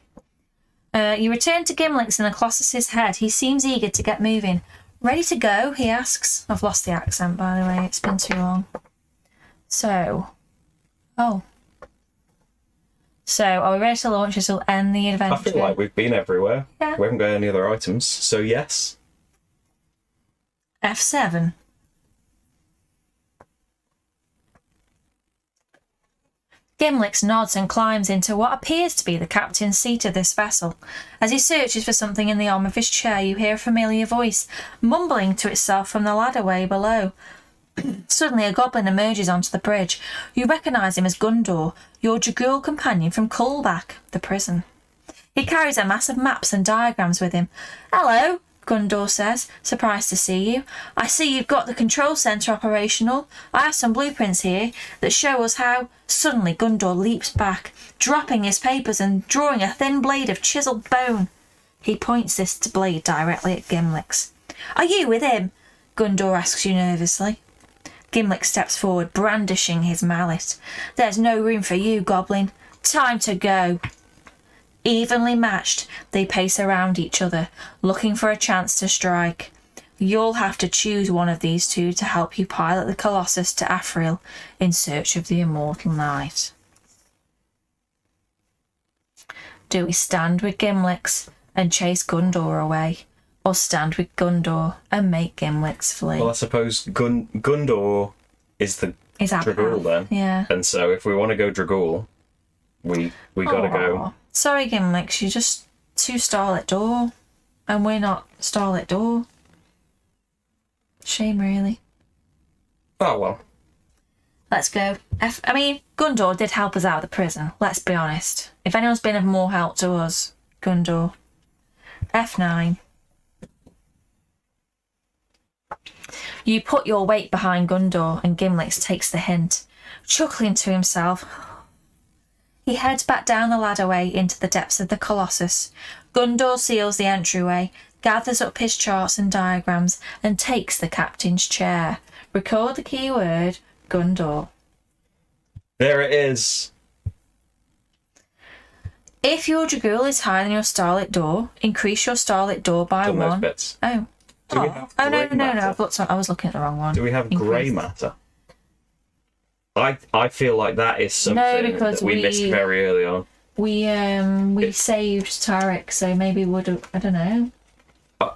You return to Gimlick's in the Colossus's head. He seems eager to get moving. Ready to go? He asks. I've lost the accent, by the way. It's been too long. So, are we ready to launch this? Will end the adventure. I feel like we've been everywhere. Yeah. We haven't got any other items, so yes. F7. Gimlick nods and climbs into what appears to be the captain's seat of this vessel. As he searches for something in the arm of his chair, you hear a familiar voice, mumbling to itself from the ladderway below. Suddenly a goblin emerges onto the bridge. You recognise him as Gundor, your Dragul companion from Cullback, the prison. He carries a mass of maps and diagrams with him. "Hello," Gundor says, "surprised to see you. I see you've got the control centre operational. I have some blueprints here that show us how..." Suddenly Gundor leaps back, dropping his papers and drawing a thin blade of chiselled bone. He points this blade directly at Gimlick's. "Are you with him?" Gundor asks you nervously. Gimlick steps forward, brandishing his mallet. "There's no room for you, goblin. Time to go." Evenly matched, they pace around each other, looking for a chance to strike. You'll have to choose one of these two to help you pilot the Colossus to Afriel in search of the immortal knight. Do we stand with Gimlick's and chase Gundor away, or stand with Gundor and make Gimlick's flee? Well, I suppose Gundor is the Is that Dragul then. Yeah. And so if we want to go Dragul, we gotta go. Sorry, Gimlick, you're just too Starlit Door, and we're not Starlit Door. Shame, really. Oh well. Let's go. Gundor did help us out of the prison, let's be honest. If anyone's been of more help to us, Gundor. F9. You put your weight behind Gundor, and Gimlick takes the hint. Chuckling to himself, he heads back down the ladderway into the depths of the Colossus. Gundor seals the entryway, gathers up his charts and diagrams, and takes the captain's chair. Record the keyword, Gundor. There it is. If your Dragul is higher than your Starlit Door, increase your Starlit Door by Done those 1. bits. Oh. Do we have No, grey matter? I was looking at the wrong one. Do we have grey matter? I feel like that is something because that we missed very early on. We saved Tarik, so maybe would have, I don't know.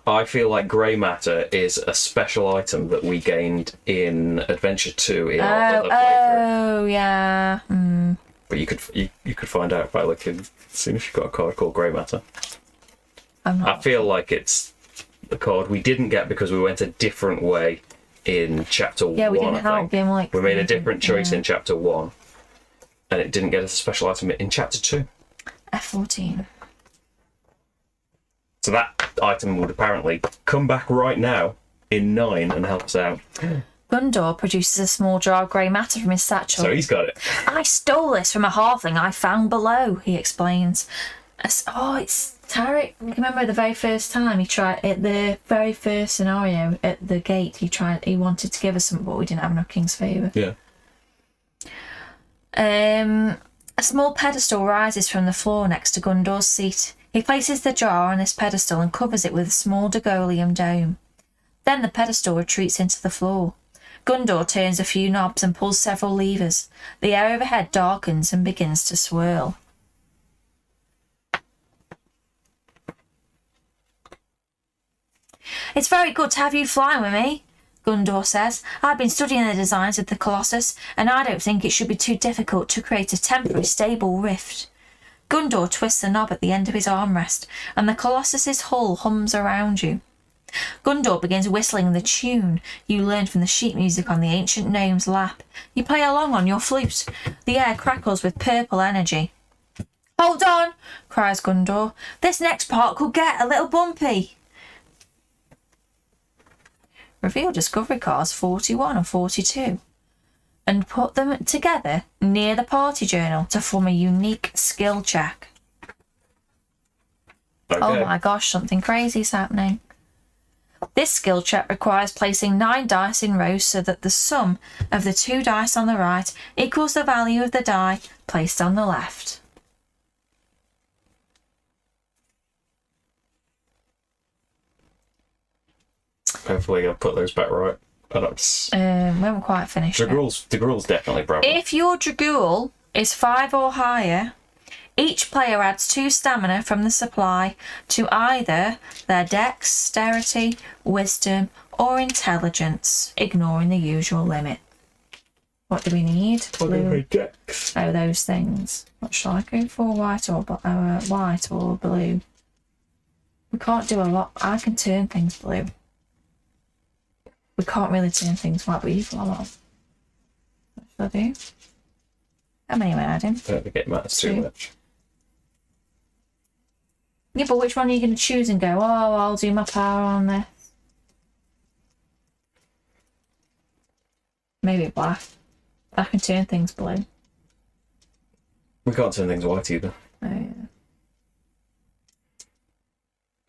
I feel like grey matter is a special item that we gained in Adventure 2 in our other playthrough. Oh, yeah. But you could find out by looking as soon as you've got a card called grey matter. I feel like it's the card we didn't get because we went a different way in Chapter 1. Yeah, we didn't help him. We made a different choice in Chapter 1, and it didn't get us a special item in Chapter 2. F14. So that item would apparently come back right now in 9 and help us out. Gundor produces a small jar of grey matter from his satchel. So he's got it. "I stole this from a halfling I found below," he explains. It's Tarik. Remember the very first time he tried, at the very first scenario at the gate, he wanted to give us something, but we didn't have enough King's Favour. Yeah. A small pedestal rises from the floor next to Gundor's seat. He places the jar on this pedestal and covers it with a small Dagolium dome. Then the pedestal retreats into the floor. Gundor turns a few knobs and pulls several levers. The air overhead darkens and begins to swirl. "It's very good to have you flying with me," Gundor says. I've been studying the designs of the Colossus, and I don't think it should be too difficult to create a temporary stable rift. Gundor twists the knob at the end of his armrest, and the Colossus's hull hums around you. Gundor begins whistling the tune you learned from the sheet music on the ancient gnome's lap. You play along on your flute. The air crackles with purple energy. Hold on, cries Gundor. This next part could get a little bumpy. Reveal discovery cards 41 and 42 and put them together near the party journal to form a unique skill check. Okay. Oh my gosh, something crazy is happening. This skill check requires placing 9 dice in rows so that the sum of the 2 dice on the right equals the value of the die placed on the left. Hopefully I'll put those back right. We haven't quite finished it. Dragul's definitely broken. If your Dragul is 5 or higher, each player adds 2 stamina from the supply to either their dexterity, wisdom, or intelligence, ignoring the usual limit. What do we need? Blue. Oh, those things. What shall I go for? White or blue? We can't do a lot. I can turn things blue. We can't really turn things white, but you've got a lot. What should I do? How many am I adding? Don't forget matters too much. Yeah, but which one are you going to choose and go, oh, I'll do my power on this? Maybe black. I can turn things blue. We can't turn things white either. Oh, yeah.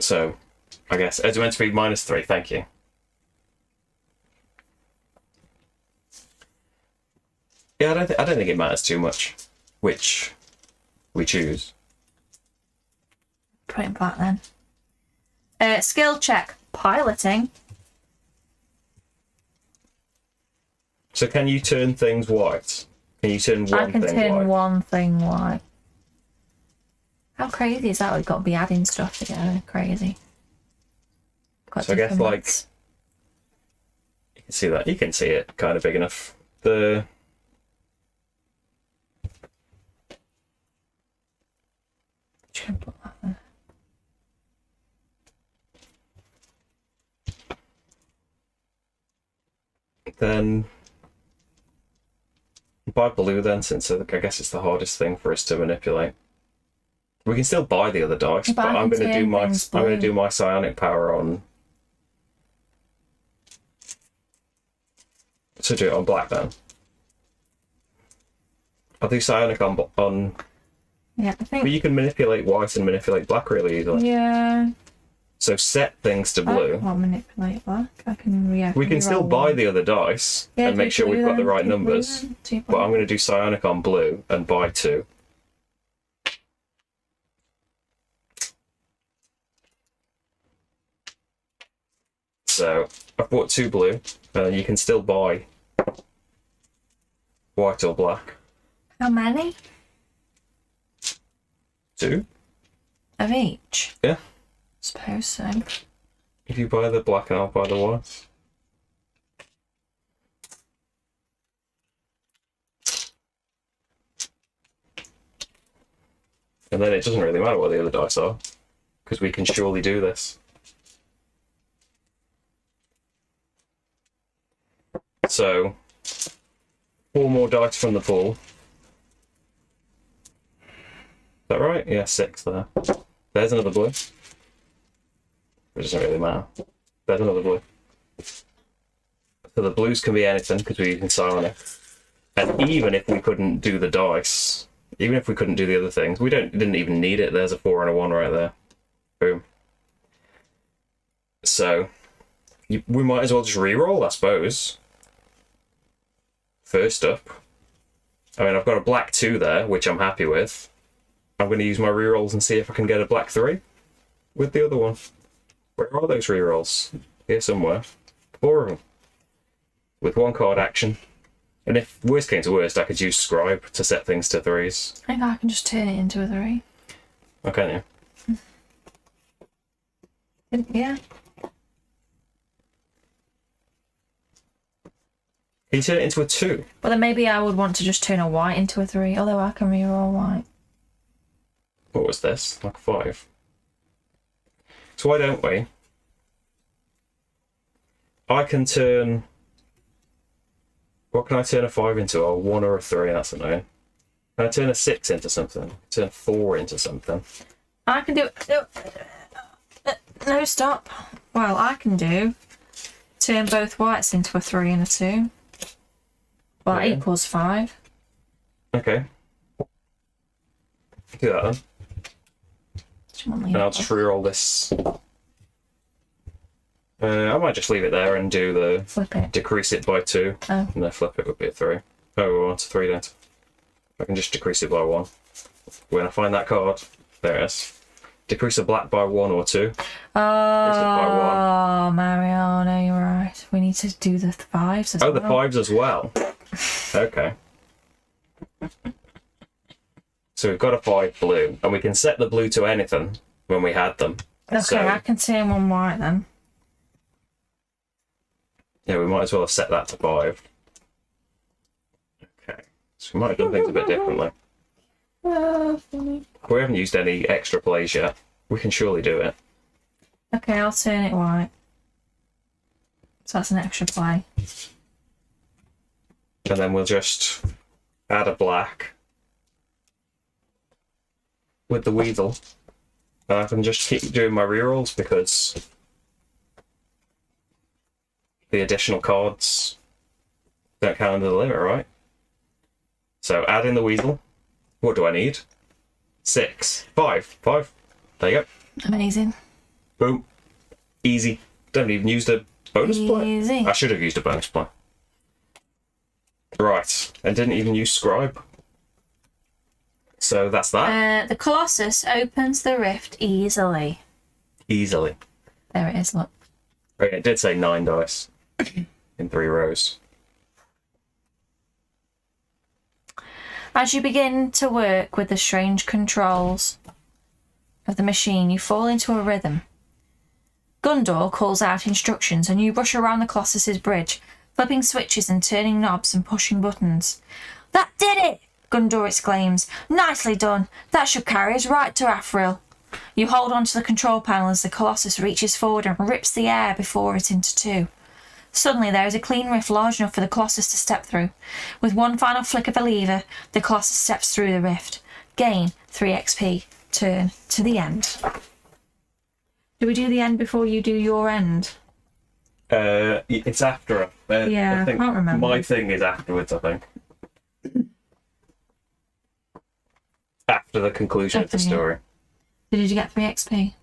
So, I guess, it's meant to be -3, thank you. Yeah, I don't think it matters too much which we choose. Put it in black then. Skill check. Piloting. So can you turn things white? Can you turn one thing white? I can turn one thing white. How crazy is that? We've got to be adding stuff together. Crazy. So I guess, like, you can see that. You can see it kind of big enough. Put that there. Then buy blue then, since I guess it's the hardest thing for us to manipulate. We can still buy the other dice, but I'm going to do my psionic power on. So do it on black then. I'll do psionic on. Yeah, I think. But you can manipulate white and manipulate black really easily. Yeah. So set things to blue. I can't manipulate black. I can react. We can still buy the other dice and make sure we've got the right numbers. But I'm going to do psionic on blue and buy 2. So I've bought 2 blue, and you can still buy white or black. How many? 2 of each? Yeah. Suppose so. If you buy the black and I'll buy the white. And then it doesn't really matter what the other dice are, because we can surely do this. So, 4 more dice from the pool. Is that right? Yeah, 6 there. There's another blue. It doesn't really matter. There's another blue. So the blues can be anything because we're using psionic. And even if we couldn't do the dice, even if we couldn't do the other things, we didn't even need it. There's a 4 and a 1 right there. Boom. So we might as well just re-roll, I suppose. First up, I mean, I've got a black 2 there, which I'm happy with. I'm going to use my rerolls and see if I can get a black 3 with the other one. Where are those rerolls? Here somewhere. 4 of them. With 1 card action. And if worst came to worst, I could use Scribe to set things to 3s. I think I can just turn it into a 3. Okay, yeah. Yeah. Can you turn it into a 2? Well, then maybe I would want to just turn a white into a 3, although I can reroll white. What was this? Like 5. So why don't we? I can turn... What can I turn a 5 into? A 1 or a 3, that's annoying. Can I turn a 6 into something? Turn 4 into something? I can do... No, stop. Well, I can do... Turn both whites into a 3 and a 2. Well, that equals 5. Okay. Do that then. And I'll just reroll this. I might just leave it there and do the... Flip it. Decrease it by 2. Oh. And then flip it would be a 3. Oh, well, it's a 3 then. I can just decrease it by 1. When I find that card, there it is. Decrease a black by 1 or 2. Oh, Mario, no, you're right. We need to do the 5s as well. Oh, the 5s as well. Okay. So we've got a 5 blue, and we can set the blue to anything when we had them. Okay, so, I can turn 1 white then. Yeah, we might as well have set that to 5. Okay. So we might have done things a bit differently. Funny. We haven't used any extra plays yet. We can surely do it. Okay, I'll turn it white. So that's an extra play. And then we'll just add a black with the Weasel. And I can just keep doing my rerolls because the additional cards don't count under the limit, right? So add in the Weasel. What do I need? 6. 5. 5. There you go. Amazing. Boom. Easy. Don't even use the bonus play. Easy. I should have used a bonus play. Right. And didn't even use Scribe. So that's that. The Colossus opens the rift easily. Easily. There it is, look. Oh, yeah, it did say 9 dice in 3 rows. As you begin to work with the strange controls of the machine, you fall into a rhythm. Gundor calls out instructions and you rush around the Colossus's bridge, flipping switches and turning knobs and pushing buttons. That did it! Gundor exclaims. Nicely done. That should carry us right to Afril. You hold onto the control panel as the Colossus reaches forward and rips the air before it into 2. Suddenly there is a clean rift large enough for the Colossus to step through. With one final flick of a lever, the Colossus steps through the rift. Gain 3 XP. Turn to the end. Do we do the end before you do your end? It's after. Yeah, I can't remember. My thing is afterwards, I think. After the conclusion of the story. Did you get 3 XP?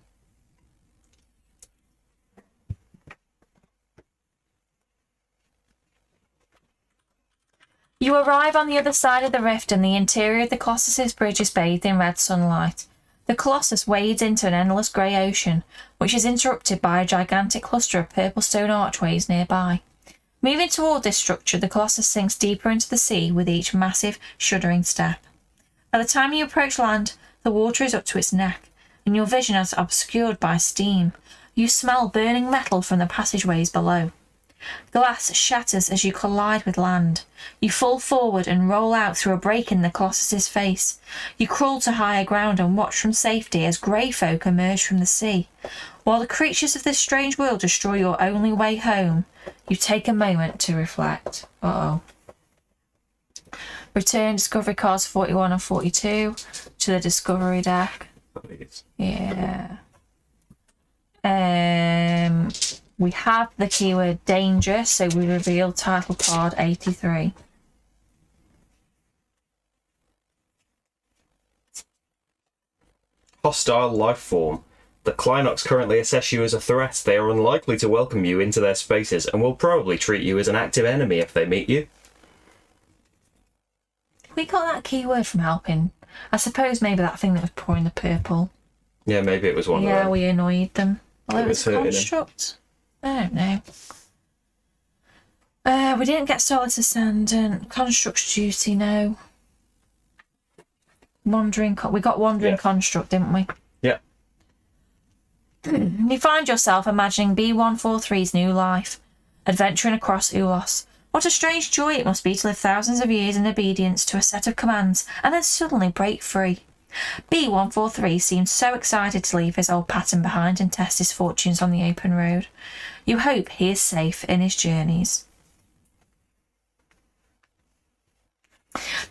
You arrive on the other side of the rift and the interior of the Colossus's bridge is bathed in red sunlight. The Colossus wades into an endless grey ocean, which is interrupted by a gigantic cluster of purple stone archways nearby. Moving toward this structure, the Colossus sinks deeper into the sea with each massive, shuddering step. By the time you approach land, the water is up to its neck, and your vision is obscured by steam. You smell burning metal from the passageways below. Glass shatters as you collide with land. You fall forward and roll out through a break in the Colossus's face. You crawl to higher ground and watch from safety as grey folk emerge from the sea. While the creatures of this strange world destroy your only way home, you take a moment to reflect. Uh-oh. Return discovery cards 41 and 42 to the discovery deck. Please. Yeah. We have the keyword danger, so we reveal title card 83. Hostile life form. The Clinox currently assess you as a threat. They are unlikely to welcome you into their spaces and will probably treat you as an active enemy if they meet you. We got that keyword from helping. I suppose maybe that thing that was pouring the purple. Yeah, maybe it was one of them. Yeah, we annoyed them. Well, it was hurting construct. I don't know. We didn't get Starlit Ascendant. Construct's duty, no. We got Wandering Construct, didn't we? Yeah. You find yourself imagining B143's new life, adventuring across Ulos, What a strange joy it must be to live thousands of years in obedience to a set of commands and then suddenly break free. B143 seemed so excited to leave his old pattern behind and test his fortunes on the open road. You hope he is safe in his journeys.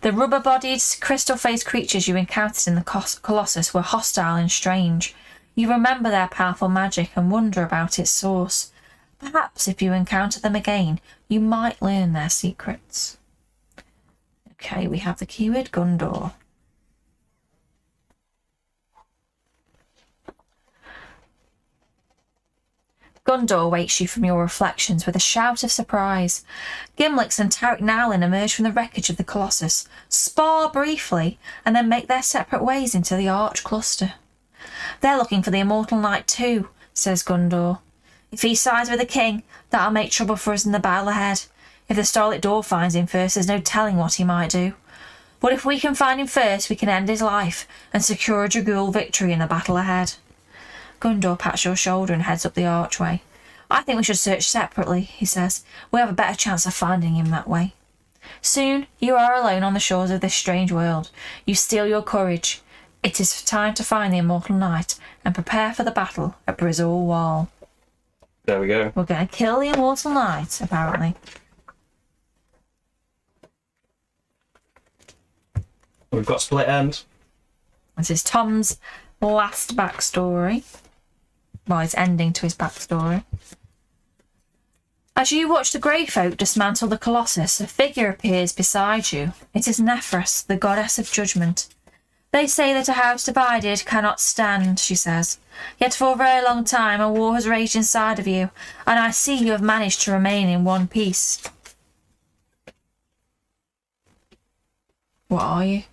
The rubber-bodied, crystal-faced creatures you encountered in the Colossus were hostile and strange. You remember their powerful magic and wonder about its source. Perhaps if you encounter them again, you might learn their secrets. Okay, we have the keyword Gundor. Gundor wakes you from your reflections with a shout of surprise. Gimlix and Tarik Nowlin emerge from the wreckage of the Colossus, spar briefly, and then make their separate ways into the Arch Cluster. They're looking for the Immortal Knight too, says Gundor. If he sides with the king, that'll make trouble for us in the battle ahead. If the Starlit Door finds him first, there's no telling what he might do. But if we can find him first, we can end his life and secure a Dragool victory in the battle ahead. Gundor pats your shoulder and heads up the archway. I think we should search separately, he says. We have a better chance of finding him that way. Soon you are alone on the shores of this strange world. You steel your courage. It is time to find the Immortal Knight and prepare for the battle at Brizal Wall. There we go. We're going to kill the Immortal Knight, apparently. We've got Split End. This is Tom's last backstory. Well, it's ending to his backstory. As you watch the Grey Folk dismantle the Colossus, a figure appears beside you. It is Nephros, the goddess of judgment. They say that a house divided cannot stand, she says. Yet for a very long time a war has raged inside of you, and I see you have managed to remain in one piece. What are you?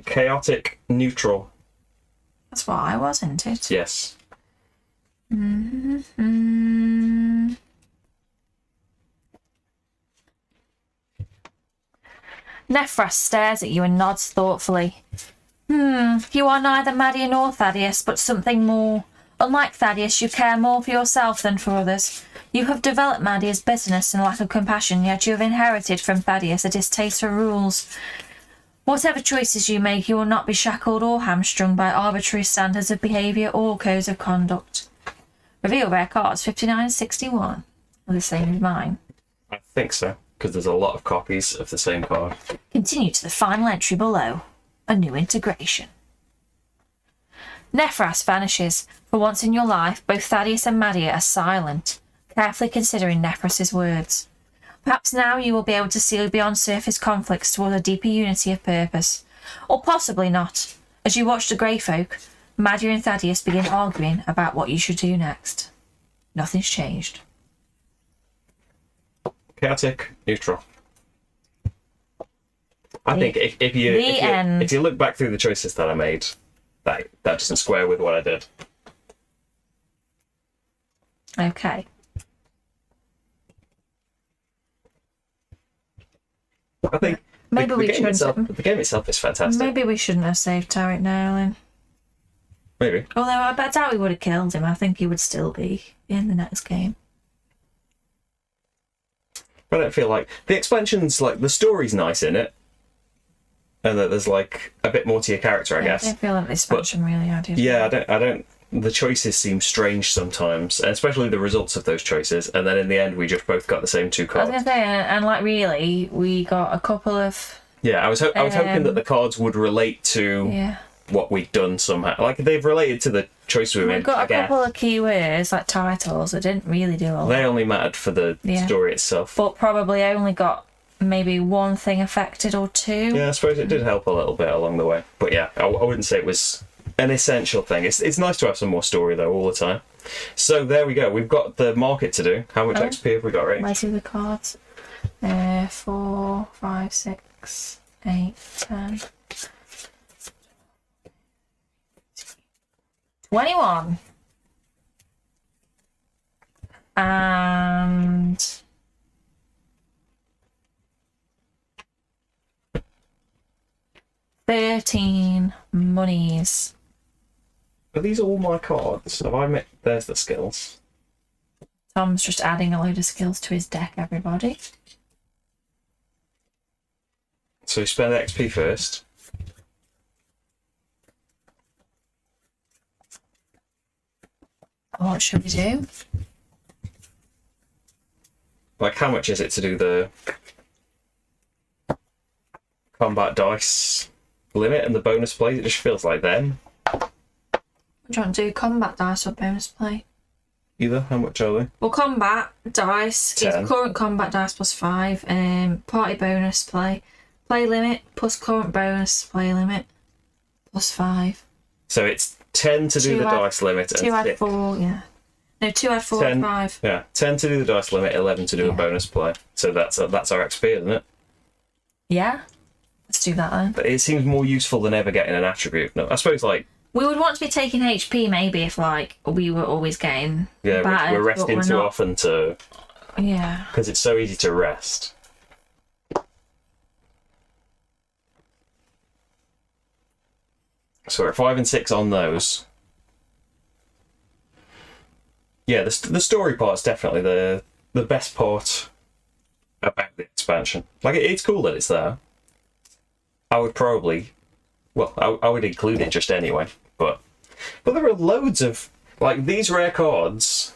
Chaotic neutral. That's what I was, isn't it? Yes. Mm-hmm. Nephros stares at you and nods thoughtfully. You are neither Madia nor Thaddeus, but something more. Unlike Thaddeus, you care more for yourself than for others. You have developed Madia's bitterness and lack of compassion, yet you have inherited from Thaddeus a distaste for rules. Whatever choices you make, you will not be shackled or hamstrung by arbitrary standards of behaviour or codes of conduct. Reveal rare cards 59 and 61. Are the same as mine. I think so, because there's a lot of copies of the same card. Continue to the final entry below. A new integration. Nephros vanishes. For once in your life, both Thaddeus and Madia are silent, carefully considering Nephros's words. Perhaps now you will be able to see beyond surface conflicts toward a deeper unity of purpose. Or possibly not. As you watch the Grey Folk, Madia and Thaddeus begin arguing about what you should do next. Nothing's changed. Chaotic neutral. I think if you look back through the choices that I made, that doesn't square with what I did. Okay. I think maybe the game itself is fantastic. Maybe we shouldn't have saved Tarik Nowlin. Maybe. Although I doubt we would have killed him. I think he would still be in the next game. I don't feel like the expansion's like the story's nice in it, and that there's like a bit more to your character, I guess. I don't feel like the expansion really added. Yeah, I don't. The choices seem strange sometimes, and especially the results of those choices. And then in the end, we just both got the same two I was cards. gonna say, and like really, we got a couple of. Yeah, I was hoping that the cards would relate to what we'd done somehow. Like they've related to the choice we made. We got a couple of keywords like titles that didn't really do a lot. They only mattered for the story itself. But probably only got maybe one thing affected or two. Yeah, I suppose it did help a little bit along the way. But yeah, I wouldn't say it was an essential thing. It's nice to have some more story though all the time. So there we go. We've got the market to do. How much XP have we got, right? Where's the cards? 4, 5, 6, 8, 10. 21. And 13 monies. Are these all my cards? Have I met? There's the skills. Tom's just adding a load of skills to his deck, everybody. So we spend XP first. What should we do? Like, how much is it to do the combat dice limit and the bonus play? It just feels like them. Do you want to do combat dice or bonus play? Either. How much are they? Well, combat dice 10. is current combat dice plus 5. Party bonus play. Play limit plus current bonus play limit plus 5. So it's 10 to do the dice limit. 2 add 4, yeah. No, 2 add 4 10, 5. Yeah, 10 to do the dice limit, 11 to do a bonus play. So that's our XP, isn't it? Yeah. Let's do that then. But it seems more useful than ever getting an attribute. No, I suppose, like... We would want to be taking HP maybe if, like, we were always getting battered, we're resting we're too not. often to... Yeah. Because it's so easy to rest. So we're at 5 and 6 on those. Yeah, the story part's definitely the best part about the expansion. Like, it's cool that it's there. I would probably... Well, I would include it just anyway, but there are loads of... Like, these rare cards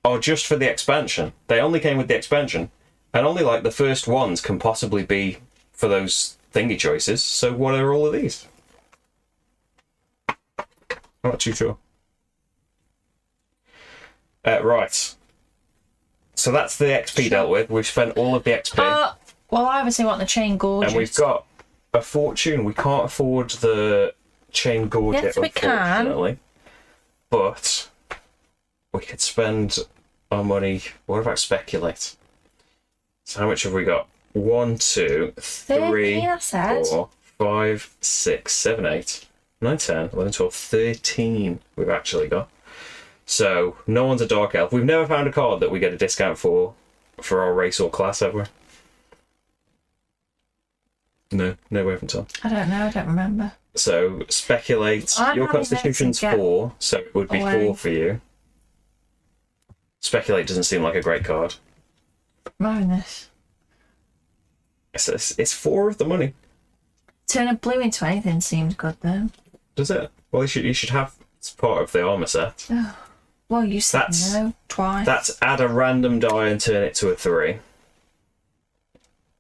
are just for the expansion. They only came with the expansion, and only, like, the first ones can possibly be for those thingy choices, so what are all of these? I'm not too sure. Right. So that's the XP dealt with. We've spent all of the XP. Well, I obviously want the chain gorget. And we've got a fortune. We can't afford the chain gorget, yes, we unfortunately. can. But we could spend our money... What about speculate? So how much have we got? 1, 2, 3, 4, 5, 6, 7, 8, 9, 10, 11, 12, 13 we've actually got. So no one's a dark elf. We've never found a card that we get a discount for our race or class, have we? No, we haven't done. I don't know, I don't remember. So speculate. Your constitution's 4, so it would be 4 for you. Speculate doesn't seem like a great card. Madness. It's 4 of the money. Turn a blue into anything seems good though. Does it? Well, you should have... It's part of the armor set. Oh. Well, you said no twice. That's add a random die and turn it to a 3.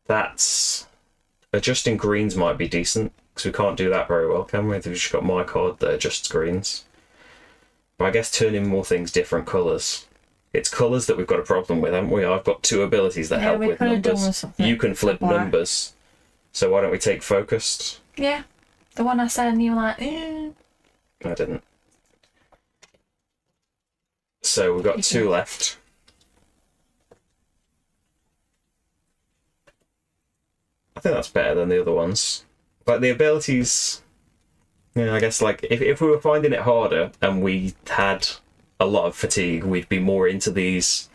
That's... Adjusting greens might be decent, because we can't do that very well, can we? We've just got my card that adjusts greens. But I guess turning more things different colours. It's colours that we've got a problem with, haven't we? I've got 2 abilities that help with numbers. You can flip numbers. So why don't we take focused? Yeah. The one I said and you were like, eh. I didn't. So we've got 2 left. I think that's better than the other ones. Like, the abilities... Yeah, I guess, like, if we were finding it harder and we had a lot of fatigue, we'd be more into these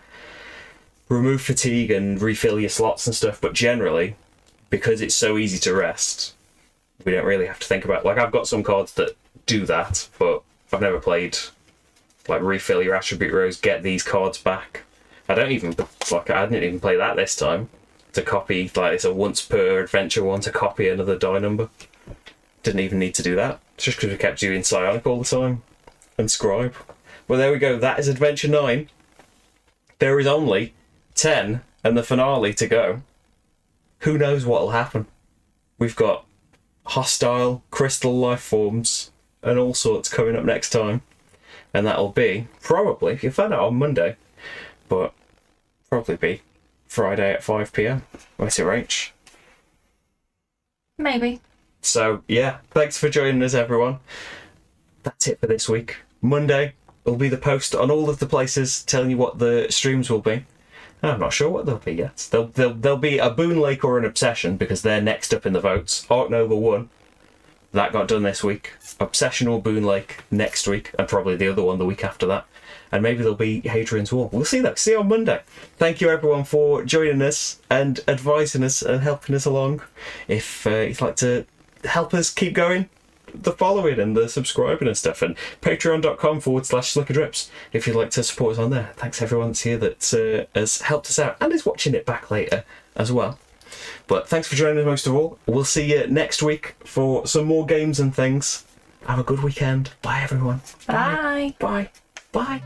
remove fatigue and refill your slots and stuff, but generally, because it's so easy to rest, we don't really have to think about... Like, I've got some cards that do that, but I've never played, like, refill your attribute rows, get these cards back. I didn't even play that this time. To copy, like, it's a once per adventure one to copy another die number. Didn't even need to do that. It's just because we kept doing Psionic all the time. And Scribe. Well, there we go. That is Adventure 9. There is only 10 and the finale to go. Who knows what'll happen? We've got hostile crystal life forms and all sorts coming up next time. And that'll be, probably, you'll find out on Monday, but probably be Friday at 5 PM. What's it, Rach? Maybe. So, yeah, thanks for joining us, everyone. That's it for this week. Monday will be the post on all of the places telling you what the streams will be. I'm not sure what they'll be yet. They'll be a Boon Lake or an Obsession, because they're next up in the votes. Arc Nova won. That got done this week. Obsession or Boon Lake next week, and probably the other one the week after that. And maybe there'll be Hadrian's Wall. We'll see that. See you on Monday. Thank you, everyone, for joining us and advising us and helping us along. If you'd like to help us keep going, the following and the subscribing and stuff, and patreon.com/slickerdrips if you'd like to support us on there. Thanks everyone that's here that has helped us out and is watching it back later as well. But thanks for joining us most of all. We'll see you next week for some more games and things. Have a good weekend. Bye everyone. Bye. Bye. Bye.